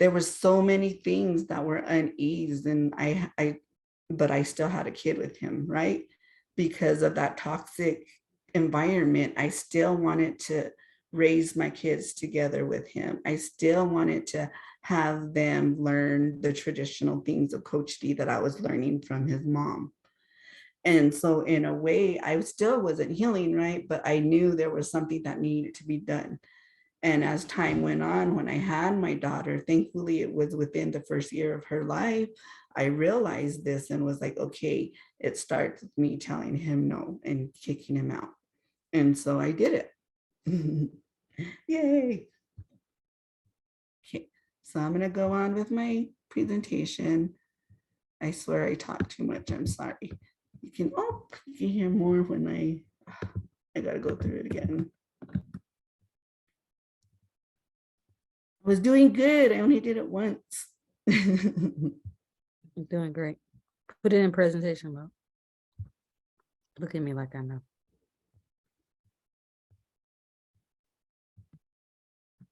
there were so many things that were uneased, and but I still had a kid with him, right? Because of that toxic environment, I still wanted to raise my kids together with him. I still wanted to have them learn the traditional things of Coach D that I was learning from his mom. And so in a way, I still wasn't healing, right? But I knew there was something that needed to be done. And as time went on, when I had my daughter, thankfully it was within the first year of her life, I realized this and was like, okay, it starts with me telling him no and kicking him out. And so I did it. Yay. Okay, so I'm gonna go on with my presentation. I swear I talk too much, I'm sorry. You can hear more when I gotta go through it again. I was doing good, I only did it once. You're doing great. Put it in presentation mode. Look at me like I know.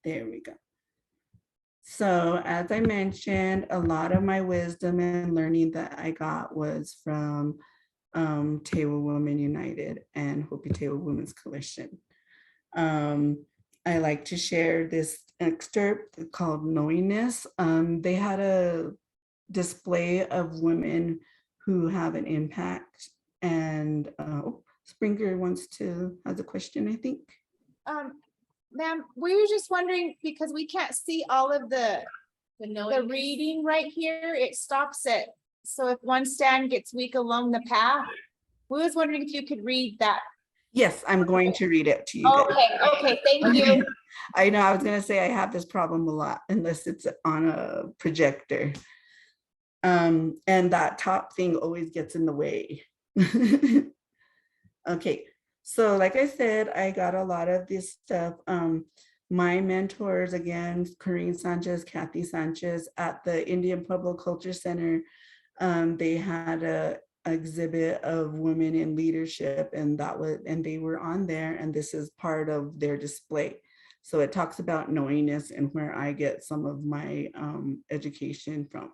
There we go. So as I mentioned, a lot of my wisdom and learning that I got was from Tewa Women United and Hopi Tewa Women's Coalition. I like to share this excerpt called Knowingness. They had a display of women who have an impact, and Springer has a question, I think. Ma'am, we were just wondering, because we can't see all of the knowing reading right here, it stops it. So if one stand gets weak along the path, we was wondering if you could read that. Yes, I'm going to read it to you guys. Okay, thank you. I know, I was gonna say I have this problem a lot unless it's on a projector. And that top thing always gets in the way. Okay, so like I said, I got a lot of this stuff. My mentors, again, Corinne Sanchez, Kathy Sanchez at the Indian Pueblo Culture Center, they had a exhibit of women in leadership, and they were on there, and this is part of their display. So it talks about knowingness and where I get some of my education from.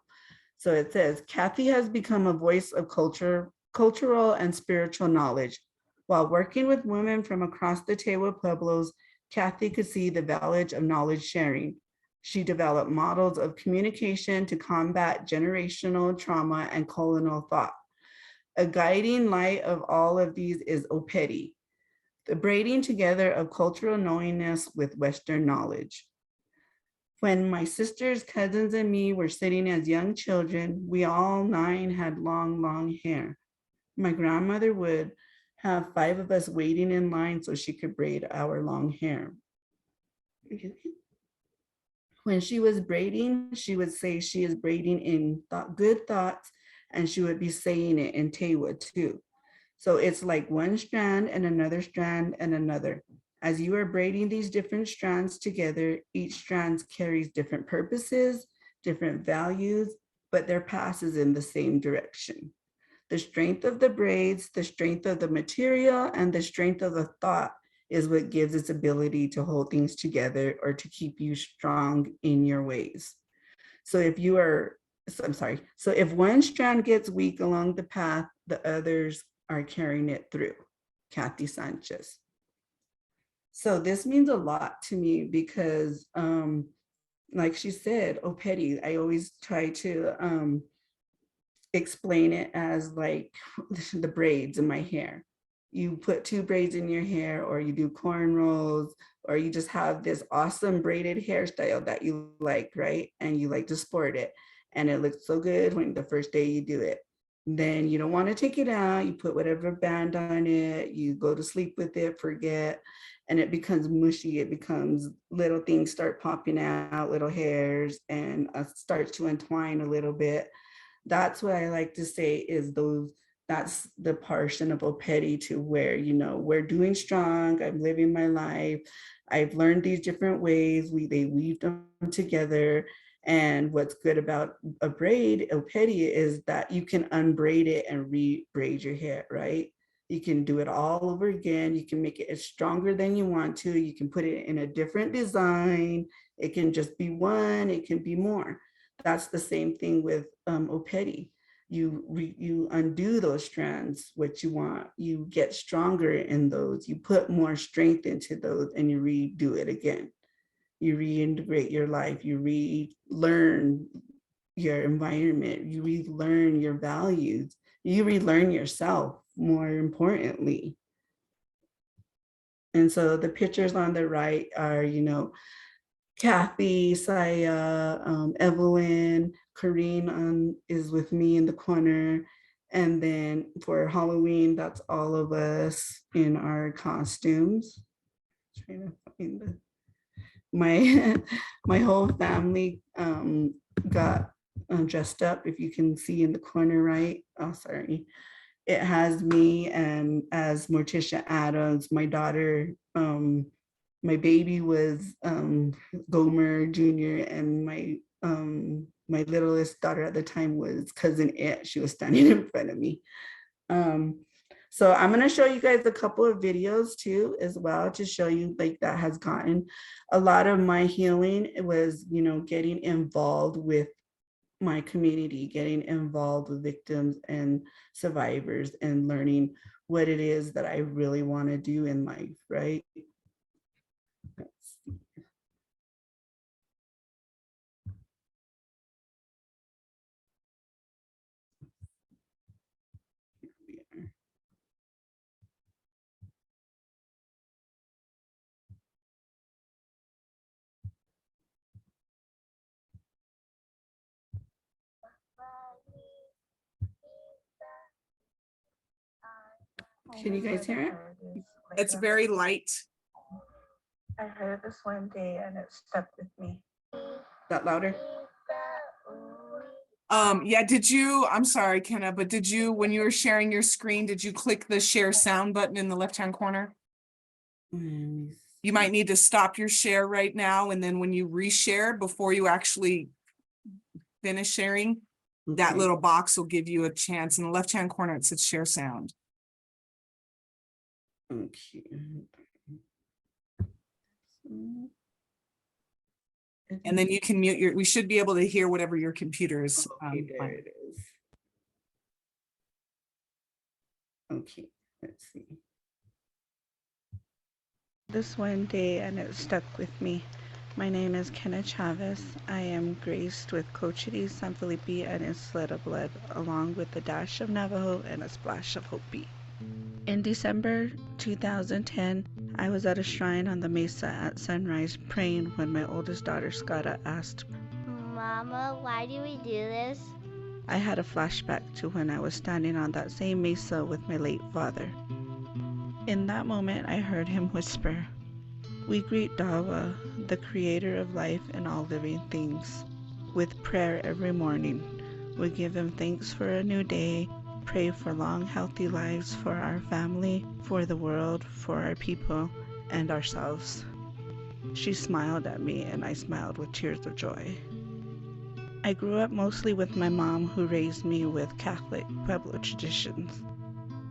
So it says, Kathy has become a voice of cultural and spiritual knowledge. While working with women from across the Tewa Pueblos, Kathy could see the value of knowledge sharing. She developed models of communication to combat generational trauma and colonial thought. A guiding light of all of these is Opeti, the braiding together of cultural knowingness with Western knowledge. When my sisters, cousins, and me were sitting as young children, we all 9 had long, long hair. My grandmother would have 5 of us waiting in line so she could braid our long hair. When she was braiding, she would say she is braiding in good thoughts, and she would be saying it in Tewa too. So it's like one strand and another strand and another. As you are braiding these different strands together, each strand carries different purposes, different values, but their path is in the same direction. The strength of the braids, the strength of the material, and the strength of the thought is what gives its ability to hold things together or to keep you strong in your ways. So if one strand gets weak along the path, the others are carrying it through. Kathy Sanchez. So this means a lot to me because like she said, Opeti, I always try to explain it as like the braids in my hair. You put 2 braids in your hair, or you do cornrows, or you just have this awesome braided hairstyle that you like, right? And you like to sport it. And it looks so good when the first day you do it. Then you don't want to take it out. You put whatever band on it, you go to sleep with it, forget, and it becomes mushy. It becomes little things start popping out, little hairs, and starts to entwine a little bit. That's what I like to say is that's the portion of Opeti to where, we're doing strong, I'm living my life, I've learned these different ways, they weave them together. And what's good about Opeti is that you can unbraid it and re-braid your hair, right? You can do it all over again. You can make it as stronger than you want to. You can put it in a different design. It can just be one, it can be more. That's the same thing with Opeti. You undo those strands, what you want, you get stronger in those, you put more strength into those, and you redo it again. You reintegrate your life, you relearn your environment, you relearn your values, you relearn yourself, more importantly. And so the pictures on the right are, Kathy, Saya, Evelyn, Karine is with me in the corner. And then for Halloween, that's all of us in our costumes. Trying to find my whole family got dressed up. If you can see in the corner, right? Oh, sorry. It has me and as Morticia Adams, my daughter, my baby was Gomer Jr. and my littlest daughter at the time was cousin It. She was standing in front of me. So I'm going to show you guys a couple of videos too, as well, to show you like that has gotten a lot of my healing. It was, getting involved with my community, getting involved with victims and survivors and learning what it is that I really want to do in life, right? Let's see. Here we are. Can you guys hear it? It's very light. I heard this one day and it stuck with me. Is that louder? Yeah, I'm sorry, Kenna, but did you, when you were sharing your screen, did you click the share sound button in the left-hand corner? You might need to stop your share right now. And then when you reshare before you actually finish sharing, that Okay. little box will give you a chance. In the left-hand corner, it says share sound. Okay. And then you can mute we should be able to hear whatever your computer is. Okay, there it is. Okay, let's see. This one day and it stuck with me. My name is Kenna Chavez. I am graced with Cochiti, San Felipe, and Isleta blood, along with a dash of Navajo and a splash of Hopi. In December 2010, I was at a shrine on the mesa at sunrise praying when my oldest daughter Skada asked, Mama, why do we do this? I had a flashback to when I was standing on that same mesa with my late father. In that moment, I heard him whisper, "We greet Dawa, the creator of life and all living things, with prayer every morning. We give him thanks for a new day, pray for long, healthy lives for our family, for the world, for our people, and ourselves." She smiled at me, and I smiled with tears of joy. I grew up mostly with my mom, who raised me with Catholic Pueblo traditions.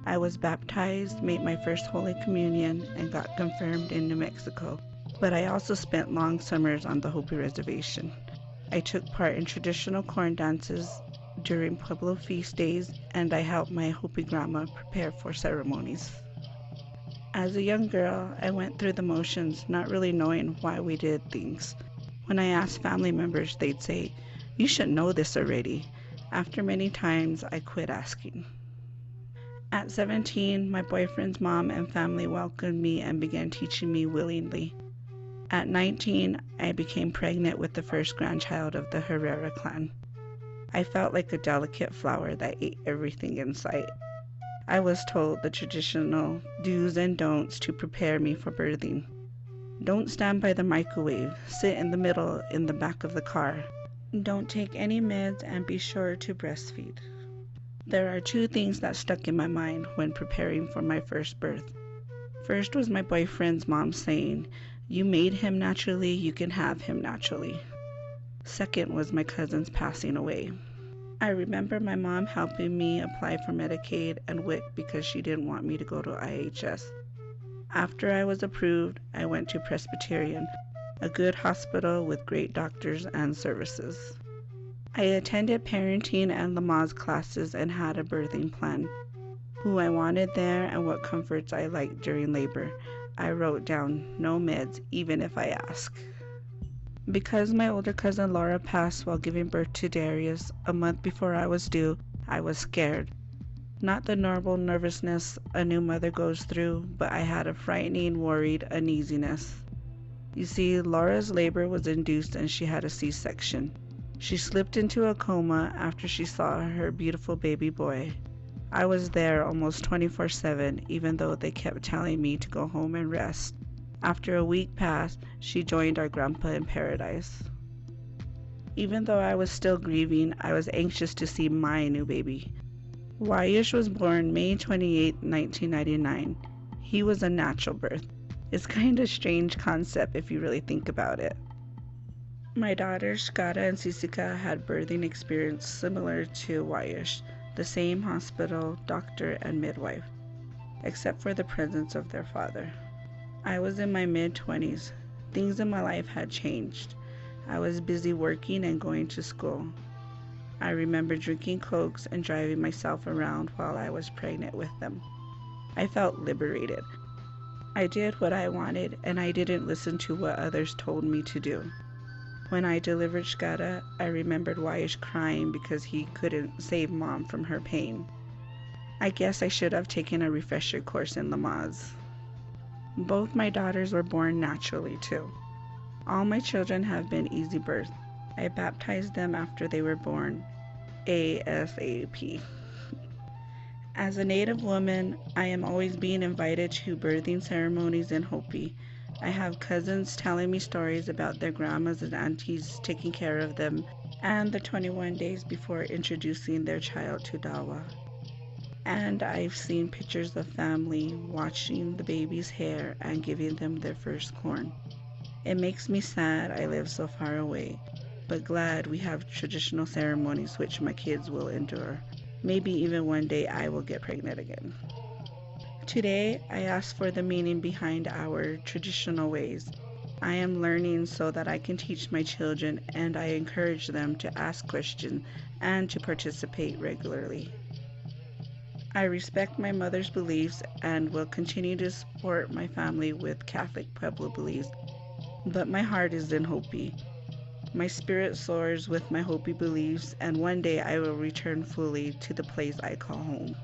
I was baptized, made my first Holy Communion, and got confirmed in New Mexico. But I also spent long summers on the Hopi Reservation. I took part in traditional corn dances during Pueblo feast days, and I helped my Hopi grandma prepare for ceremonies. As a young girl, I went through the motions, not really knowing why we did things. When I asked family members, they'd say, "You should know this already." After many times, I quit asking. At 17, my boyfriend's mom and family welcomed me and began teaching me willingly. At 19, I became pregnant with the first grandchild of the Herrera clan. I felt like a delicate flower that ate everything in sight. I was told the traditional do's and don'ts to prepare me for birthing. Don't stand by the microwave. Sit in the middle in the back of the car. Don't take any meds and be sure to breastfeed. There are two things that stuck in my mind when preparing for my first birth. First was my boyfriend's mom saying, "You made him naturally, you can have him naturally." Second was my cousin's passing away. I remember my mom helping me apply for Medicaid and WIC because she didn't want me to go to IHS. After I was approved, I went to Presbyterian, a good hospital with great doctors and services. I attended parenting and Lamaze classes and had a birthing plan. Who I wanted there and what comforts I liked during labor. I wrote down no meds, even if I ask. Because my older cousin Laura passed while giving birth to Darius a month before I was due, I was scared. Not the normal nervousness a new mother goes through, but I had a frightening, worried uneasiness. You see, Laura's labor was induced and she had a C-section. She slipped into a coma after she saw her beautiful baby boy. I was there almost 24/7, even though they kept telling me to go home and rest. After a week passed, she joined our grandpa in paradise. Even though I was still grieving, I was anxious to see my new baby. Wyash was born May 28, 1999. He was a natural birth. It's kind of strange concept if you really think about it. My daughters, Skara and Sisika, had birthing experience similar to Wyash, the same hospital, doctor, and midwife, except for the presence of their father. I was in my mid-20s. Things in my life had changed. I was busy working and going to school. I remember drinking Cokes and driving myself around while I was pregnant with them. I felt liberated. I did what I wanted, and I didn't listen to what others told me to do. When I delivered Skara, I remembered Wyash crying because he couldn't save Mom from her pain. I guess I should have taken a refresher course in Lamaze. Both my daughters were born naturally, too. All my children have been easy birth. I baptized them after they were born, ASAP. As a Native woman, I am always being invited to birthing ceremonies in Hopi. I have cousins telling me stories about their grandmas and aunties taking care of them and the 21 days before introducing their child to Dawa. And I've seen pictures of family watching the baby's hair and giving them their first corn. It makes me sad I live so far away, but glad we have traditional ceremonies which my kids will endure. Maybe even one day I will get pregnant again. Today, I ask for the meaning behind our traditional ways. I am learning so that I can teach my children, and I encourage them to ask questions and to participate regularly. I respect my mother's beliefs and will continue to support my family with Catholic Pueblo beliefs, but my heart is in Hopi. My spirit soars with my Hopi beliefs, and one day I will return fully to the place I call home.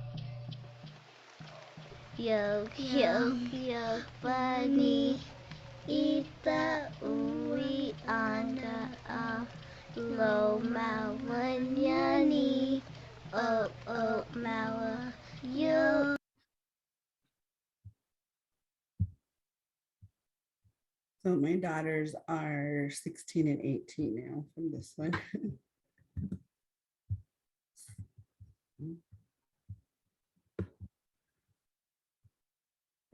Yo, yo, yo, bunny. Ita ui anda a lo mawanyani. Oh, oh, mawa. Yo. So my daughters are 16 and 18 now from this one.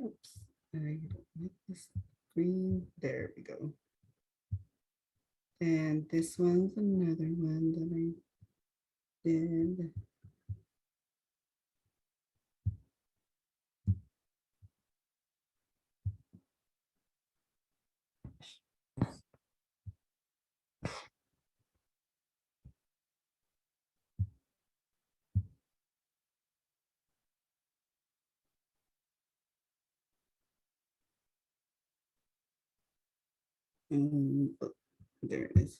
Oops, I don't like this green. There we go. And this one's another one that I did. Oh, there it is.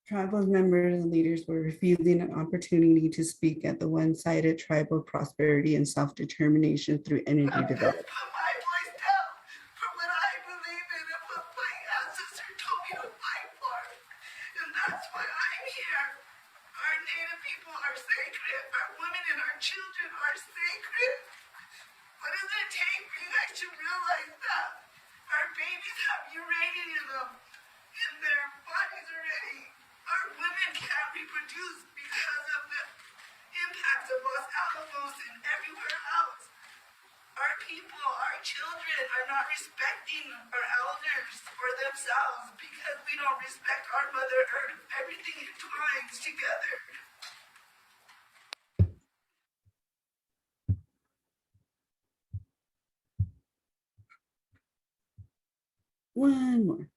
Tribal members and leaders were refusing an opportunity to speak at the one-sided tribal prosperity and self-determination through energy development. Our babies have uranium in their bodies already. Our women can't reproduce because of the impact of Los Alamos and everywhere else. Our people, our children are not respecting our elders or themselves because we don't respect our Mother Earth. Everything entwines together. One more.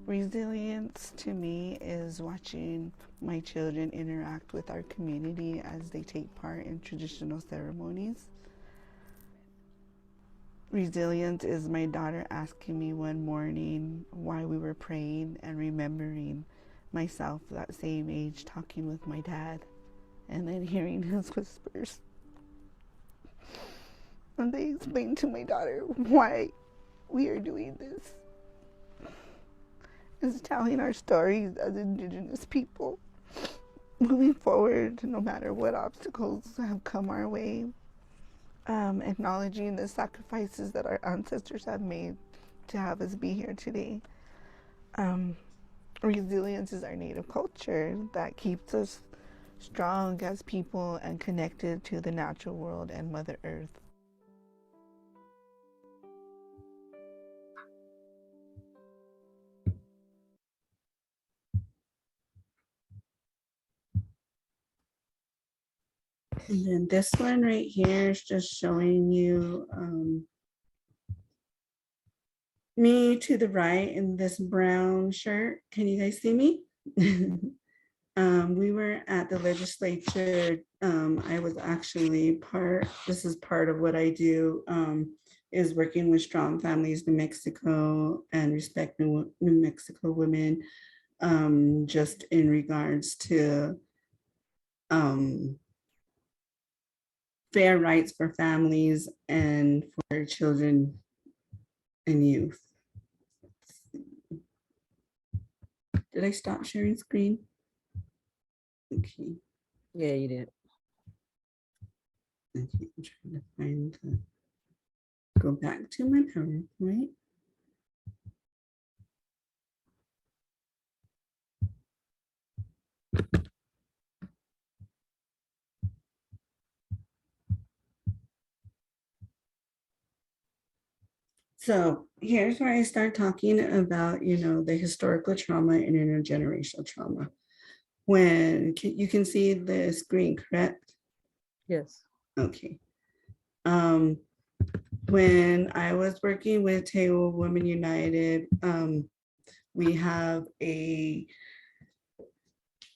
Resilience to me is watching my children interact with our community as they take part in traditional ceremonies. Resilience is my daughter asking me one morning why we were praying and remembering myself that same age talking with my dad and then hearing his whispers. And they explained to my daughter why we are doing this. Is telling our stories as Indigenous people, moving forward no matter what obstacles have come our way, acknowledging the sacrifices that our ancestors have made to have us be here today. Resilience is our native culture that keeps us strong as people and connected to the natural world and Mother Earth. And then this one right here is just showing you me to the right in this brown shirt. Can you guys see me? We were at the legislature. I was actually this is part of what I do, is working with Strong Families New Mexico and Respect New Mexico Women, just in regards to fair rights for families and for children and youth. Did I stop sharing screen? Okay. Yeah, you did. Okay, I'm trying to find go back to my PowerPoint. So here's where I start talking about, the historical trauma and intergenerational trauma. When you can see the screen, correct? Yes. Okay. When I was working with Teo Women United, we have a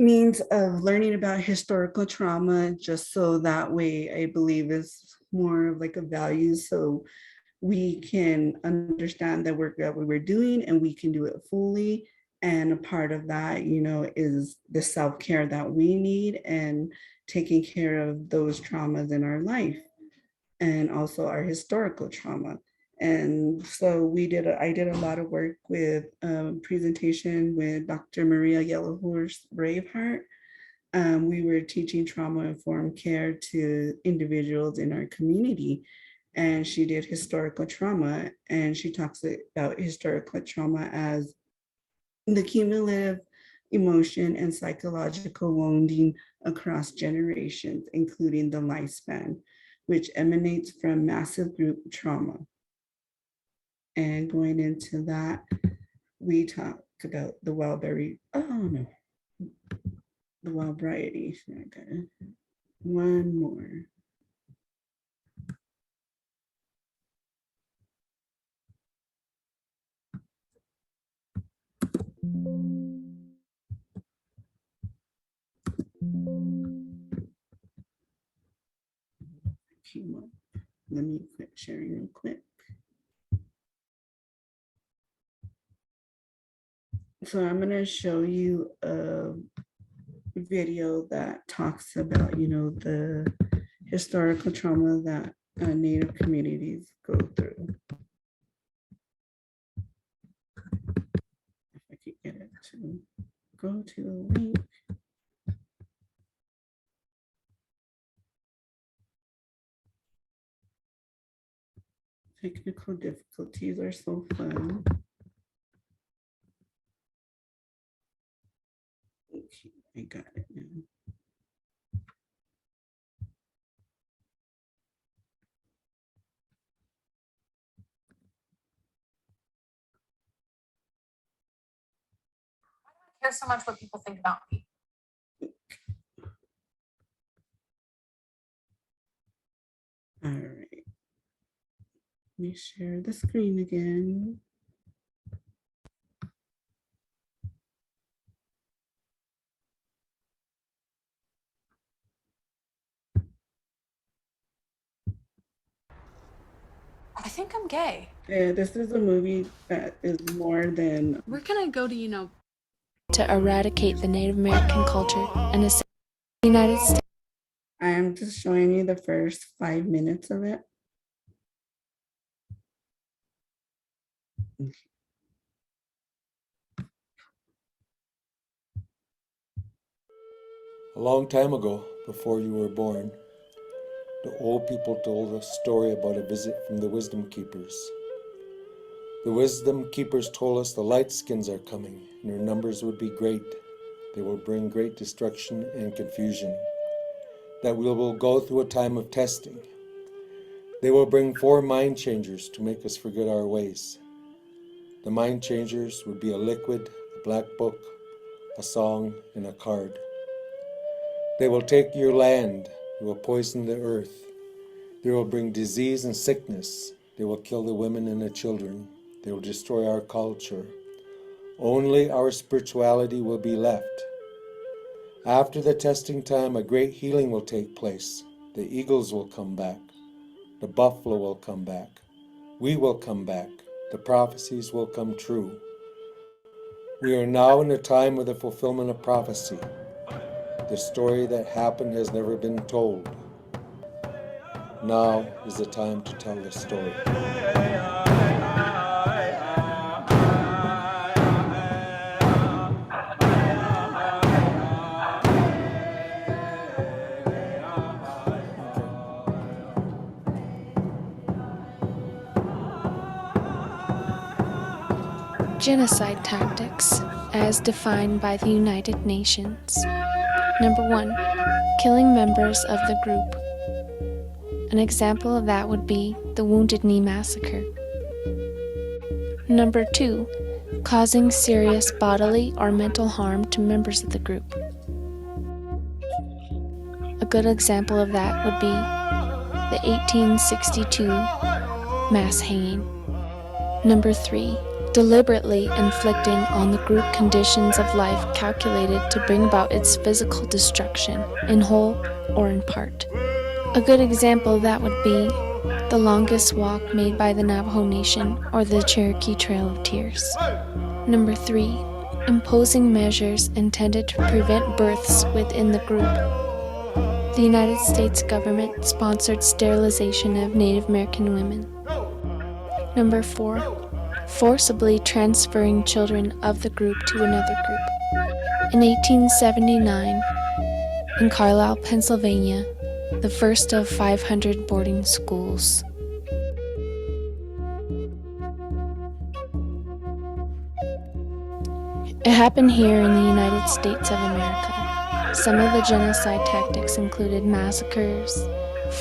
means of learning about historical trauma, just so that way I believe is more of like a value, so we can understand the work that we were doing and we can do it fully. And a part of that, is the self-care that we need and taking care of those traumas in our life and also our historical trauma. And so I did a lot of work with presentation with Dr. Maria Yellowhorse Braveheart. We were teaching trauma-informed care to individuals in our community. And she did historical trauma, and she talks about historical trauma as the cumulative emotion and psychological wounding across generations, including the lifespan, which emanates from massive group trauma. And going into that, we talk about the Wellberry, the wild variety. One more. Let me quit sharing real quick. So I'm going to show you a video that talks about, the historical trauma that Native communities go through. If I could get it to go to the link. Technical difficulties are so fun. Okay, I got it now. Care so much what people think about me. All right. Let me share the screen again. I think I'm gay. This is a movie that is more than Where can I go to, to eradicate the Native American culture and the United States. I am just showing you the first 5 minutes of it. A long time ago, before you were born, the old people told a story about a visit from the Wisdom Keepers. The Wisdom Keepers told us the Lightskins are coming, and their numbers would be great. They will bring great destruction and confusion. That we will go through a time of testing. They will bring 4 mind changers to make us forget our ways. The mind changers would be a liquid, a black book, a song, and a card. They will take your land. They will poison the earth. They will bring disease and sickness. They will kill the women and the children. They will destroy our culture. Only our spirituality will be left. After the testing time, a great healing will take place. The eagles will come back. The buffalo will come back. We will come back. The prophecies will come true. We are now in the time of the fulfillment of prophecy. The story that happened has never been told. Now is the time to tell the story. Genocide tactics, as defined by the United Nations. Number 1, killing members of the group. An example of that would be the Wounded Knee Massacre. Number 2, causing serious bodily or mental harm to members of the group. A good example of that would be the 1862 mass hanging. Number 3, deliberately inflicting on the group conditions of life calculated to bring about its physical destruction, in whole or in part. A good example of that would be the longest walk made by the Navajo Nation or the Cherokee Trail of Tears. Number 3, imposing measures intended to prevent births within the group. The United States government sponsored sterilization of Native American women. Number 4, forcibly transferring children of the group to another group. In 1879, in Carlisle, Pennsylvania, the first of 500 boarding schools. It happened here in the United States of America. Some of the genocide tactics included massacres,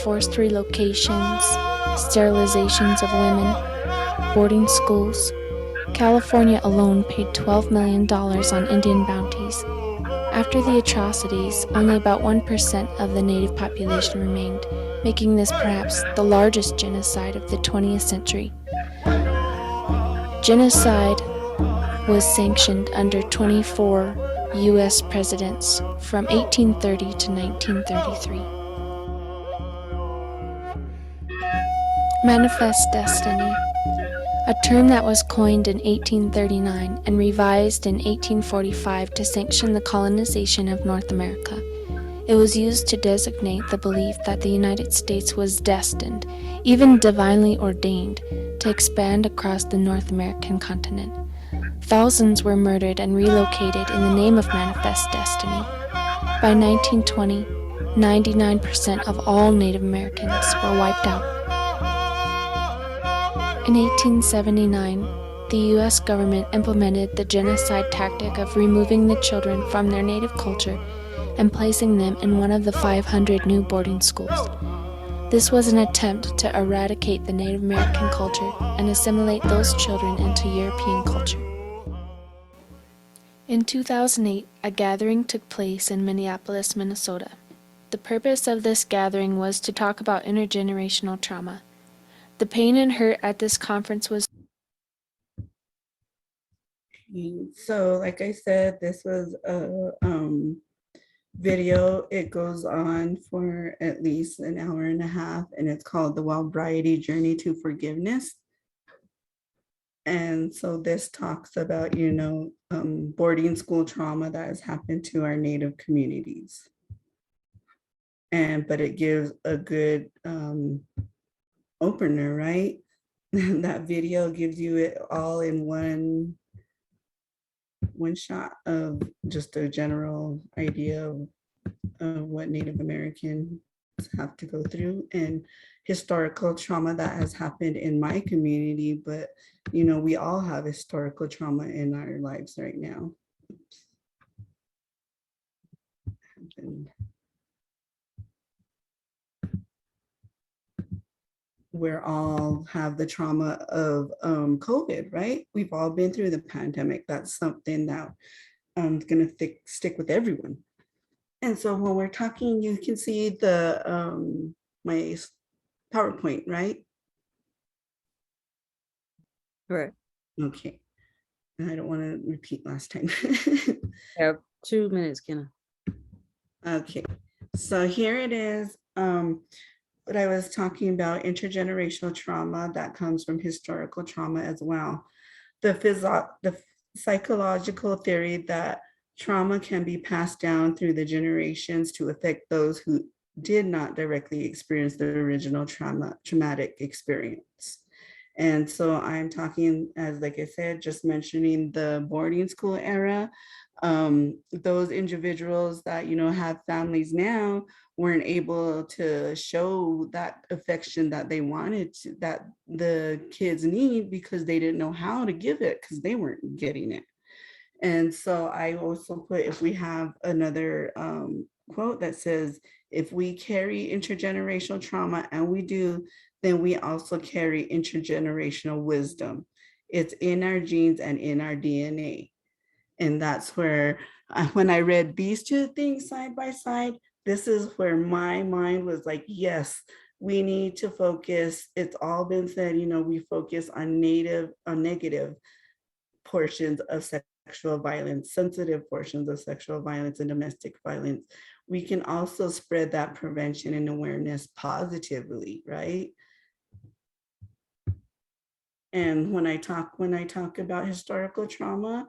forced relocations, sterilizations of women, boarding schools. California alone paid $12 million on Indian bounties. After the atrocities, only about 1% of the native population remained, making this perhaps the largest genocide of the 20th century. Genocide was sanctioned under 24 U.S. presidents from 1830 to 1933. Manifest Destiny, a term that was coined in 1839 and revised in 1845 to sanction the colonization of North America. It was used to designate the belief that the United States was destined, even divinely ordained, to expand across the North American continent. Thousands were murdered and relocated in the name of manifest destiny. By 1920, 99% of all Native Americans were wiped out. In 1879, the U.S. government implemented the genocide tactic of removing the children from their native culture and placing them in one of the 500 new boarding schools. This was an attempt to eradicate the Native American culture and assimilate those children into European culture. In 2008, a gathering took place in Minneapolis, Minnesota. The purpose of this gathering was to talk about intergenerational trauma. The pain and hurt at this conference was So like I said, this was a video. It goes on for at least an hour and a half, and it's called The Wild Variety Journey to Forgiveness. And so this talks about, boarding school trauma that has happened to our Native communities. But it gives a good opener, right? That video gives you it all in one shot of just a general idea of what Native Americans have to go through and historical trauma that has happened in my community. But, we all have historical trauma in our lives right now. We all have the trauma of COVID, right? We've all been through the pandemic. That's something that going to stick with everyone. And so when we're talking, you can see the my PowerPoint, right? Right. Okay. I don't want to repeat last time. Have 2 minutes, Kenna. Okay, so here it is. What I was talking about, intergenerational trauma that comes from historical trauma as well. The psychological theory that trauma can be passed down through the generations to affect those who did not directly experience the original traumatic experience. And so I'm talking, as like I said, just mentioning the boarding school era. Those individuals that, have families now weren't able to show that affection that they wanted to, that the kids need, because they didn't know how to give it because they weren't getting it. And so I also put, if we have another quote that says, if we carry intergenerational trauma, and we do, then we also carry intergenerational wisdom. It's in our genes and in our DNA. And that's where, when I read these two things side by side, this is where my mind was like, yes, we need to focus. It's all been said, we focus on negative portions of sexual violence, sensitive portions of sexual violence and domestic violence. We can also spread that prevention and awareness positively, right? And when I talk about historical trauma,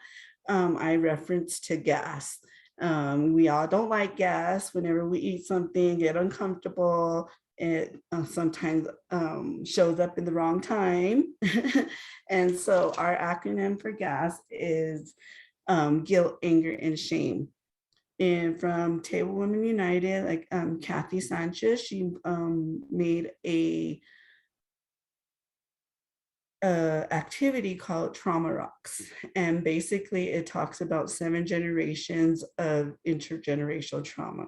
I reference to gas. We all don't like gas. Whenever we eat something, get uncomfortable, it sometimes shows up in the wrong time. And so our acronym for gas is guilt, anger, and shame. And from Table Women United, like Kathy Sanchez, she made a activity called Trauma Rocks. And basically it talks about 7 generations of intergenerational trauma,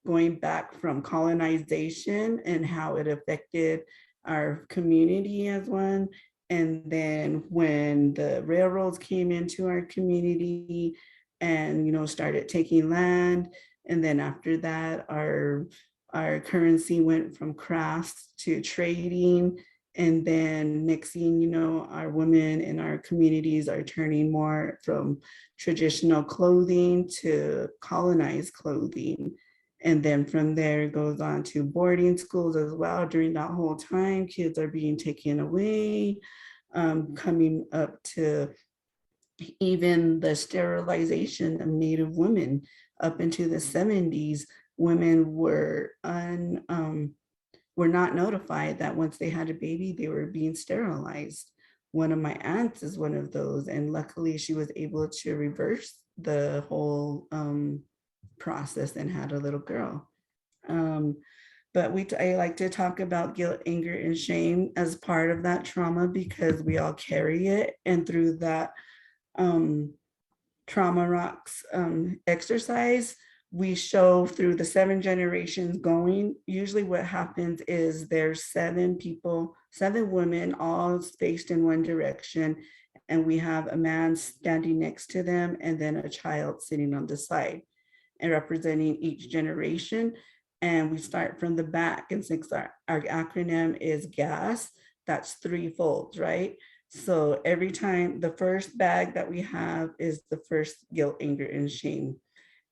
going back from colonization and how it affected our community as one. And then when the railroads came into our community and, started taking land. And then after that, our currency went from crafts to trading. And then next thing our women in our communities are turning more from traditional clothing to colonized clothing. And then from there it goes on to boarding schools as well. During that whole time, kids are being taken away, coming up to even the sterilization of Native women up into the 70s. women were not notified that once they had a baby, they were being sterilized. One of my aunts is one of those, and luckily she was able to reverse the whole process and had a little girl. But I like to talk about guilt, anger, and shame as part of that trauma because we all carry it. And through that Trauma Rocks exercise, we show through the 7 generations going. Usually what happens is there's 7 people, 7 women, all faced in one direction. And we have a man standing next to them and then a child sitting on the side and representing each generation. And we start from the back, and since our acronym is GAS, that's 3 folds, right? So every time, the first bag that we have is the first guilt, anger, and shame.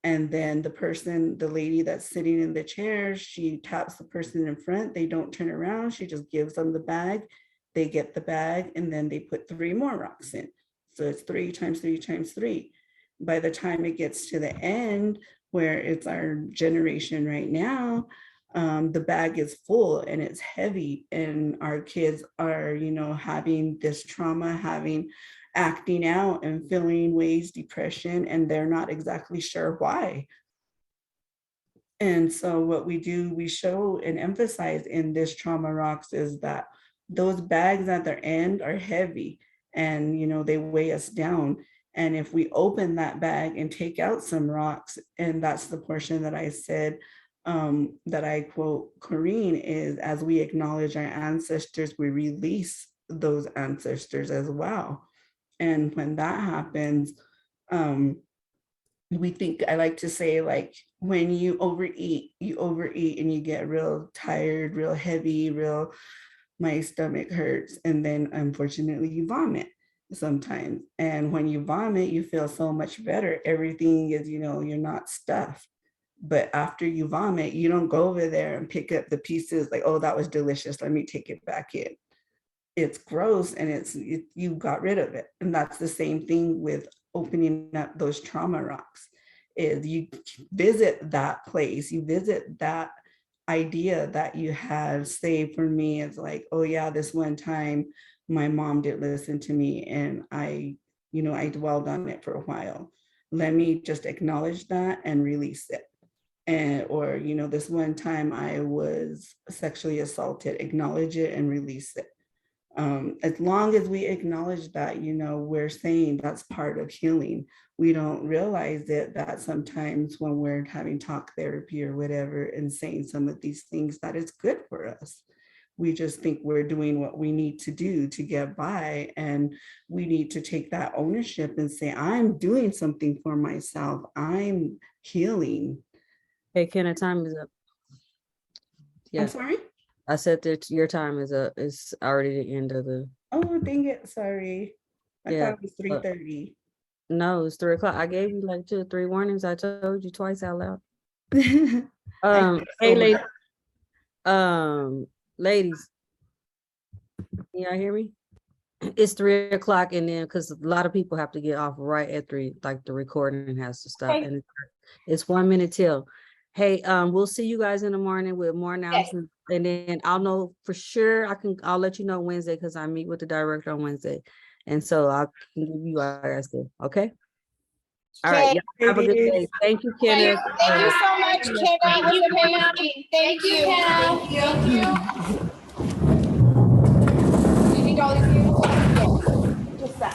And then the lady that's sitting in the chair, she taps the person in front, they don't turn around, she just gives them the bag, they get the bag, and then they put 3 more rocks in. So it's 3 times 3 times 3. By the time it gets to the end, where it's our generation right now, the bag is full and it's heavy, and our kids are, having this trauma, acting out and feeling ways, depression, and they're not exactly sure why. And so what we do, we show and emphasize in this Trauma Rocks is that those bags at their end are heavy and, they weigh us down. And if we open that bag and take out some rocks, and that's the portion that I said, that I quote Corrine, is as we acknowledge our ancestors, we release those ancestors as well. And when that happens, we think, I like to say, like, when you overeat and you get real tired, real heavy, my stomach hurts. And then unfortunately you vomit sometimes. And when you vomit, you feel so much better. Everything is, you're not stuffed. But after you vomit, you don't go over there and pick up the pieces like, oh, that was delicious, let me take it back in. It's gross, and you got rid of it. And that's the same thing with opening up those trauma rocks, is you visit that place, you visit that idea that you had. Say for me, it's like, oh yeah, this one time my mom didn't listen to me, and I dwelled on it for a while. Let me just acknowledge that and release it. And, or, this one time I was sexually assaulted, acknowledge it and release it. As long as we acknowledge that, we're saying that's part of healing. We don't realize that sometimes when we're having talk therapy or whatever and saying some of these things, that it's good for us. We just think we're doing what we need to do to get by, and we need to take that ownership and say, I'm doing something for myself. I'm healing. Hey, Kenna, time is up. I'm sorry? I said that your time is up. It's already the end of the. Oh, dang it. Sorry. I Yeah, thought it was 3:30. No, it's 3 o'clock. I gave you like 2 or 3 warnings. I told you twice out loud. Hey, ladies, can y'all hear me? It's 3 o'clock, and then because a lot of people have to get off right at 3, like the recording has to stop, Okay. and it's 1 minute till. Hey, we'll see you guys in the morning with more announcements, and then I'll know for sure. I'll let you know Wednesday because I meet with the director on Wednesday, and so I can give you guys the okay. All right, y'all have a good day. Thank you, Kenneth. Thank you so much, Kenna. Thank you, Pam. Thank you. Thank you.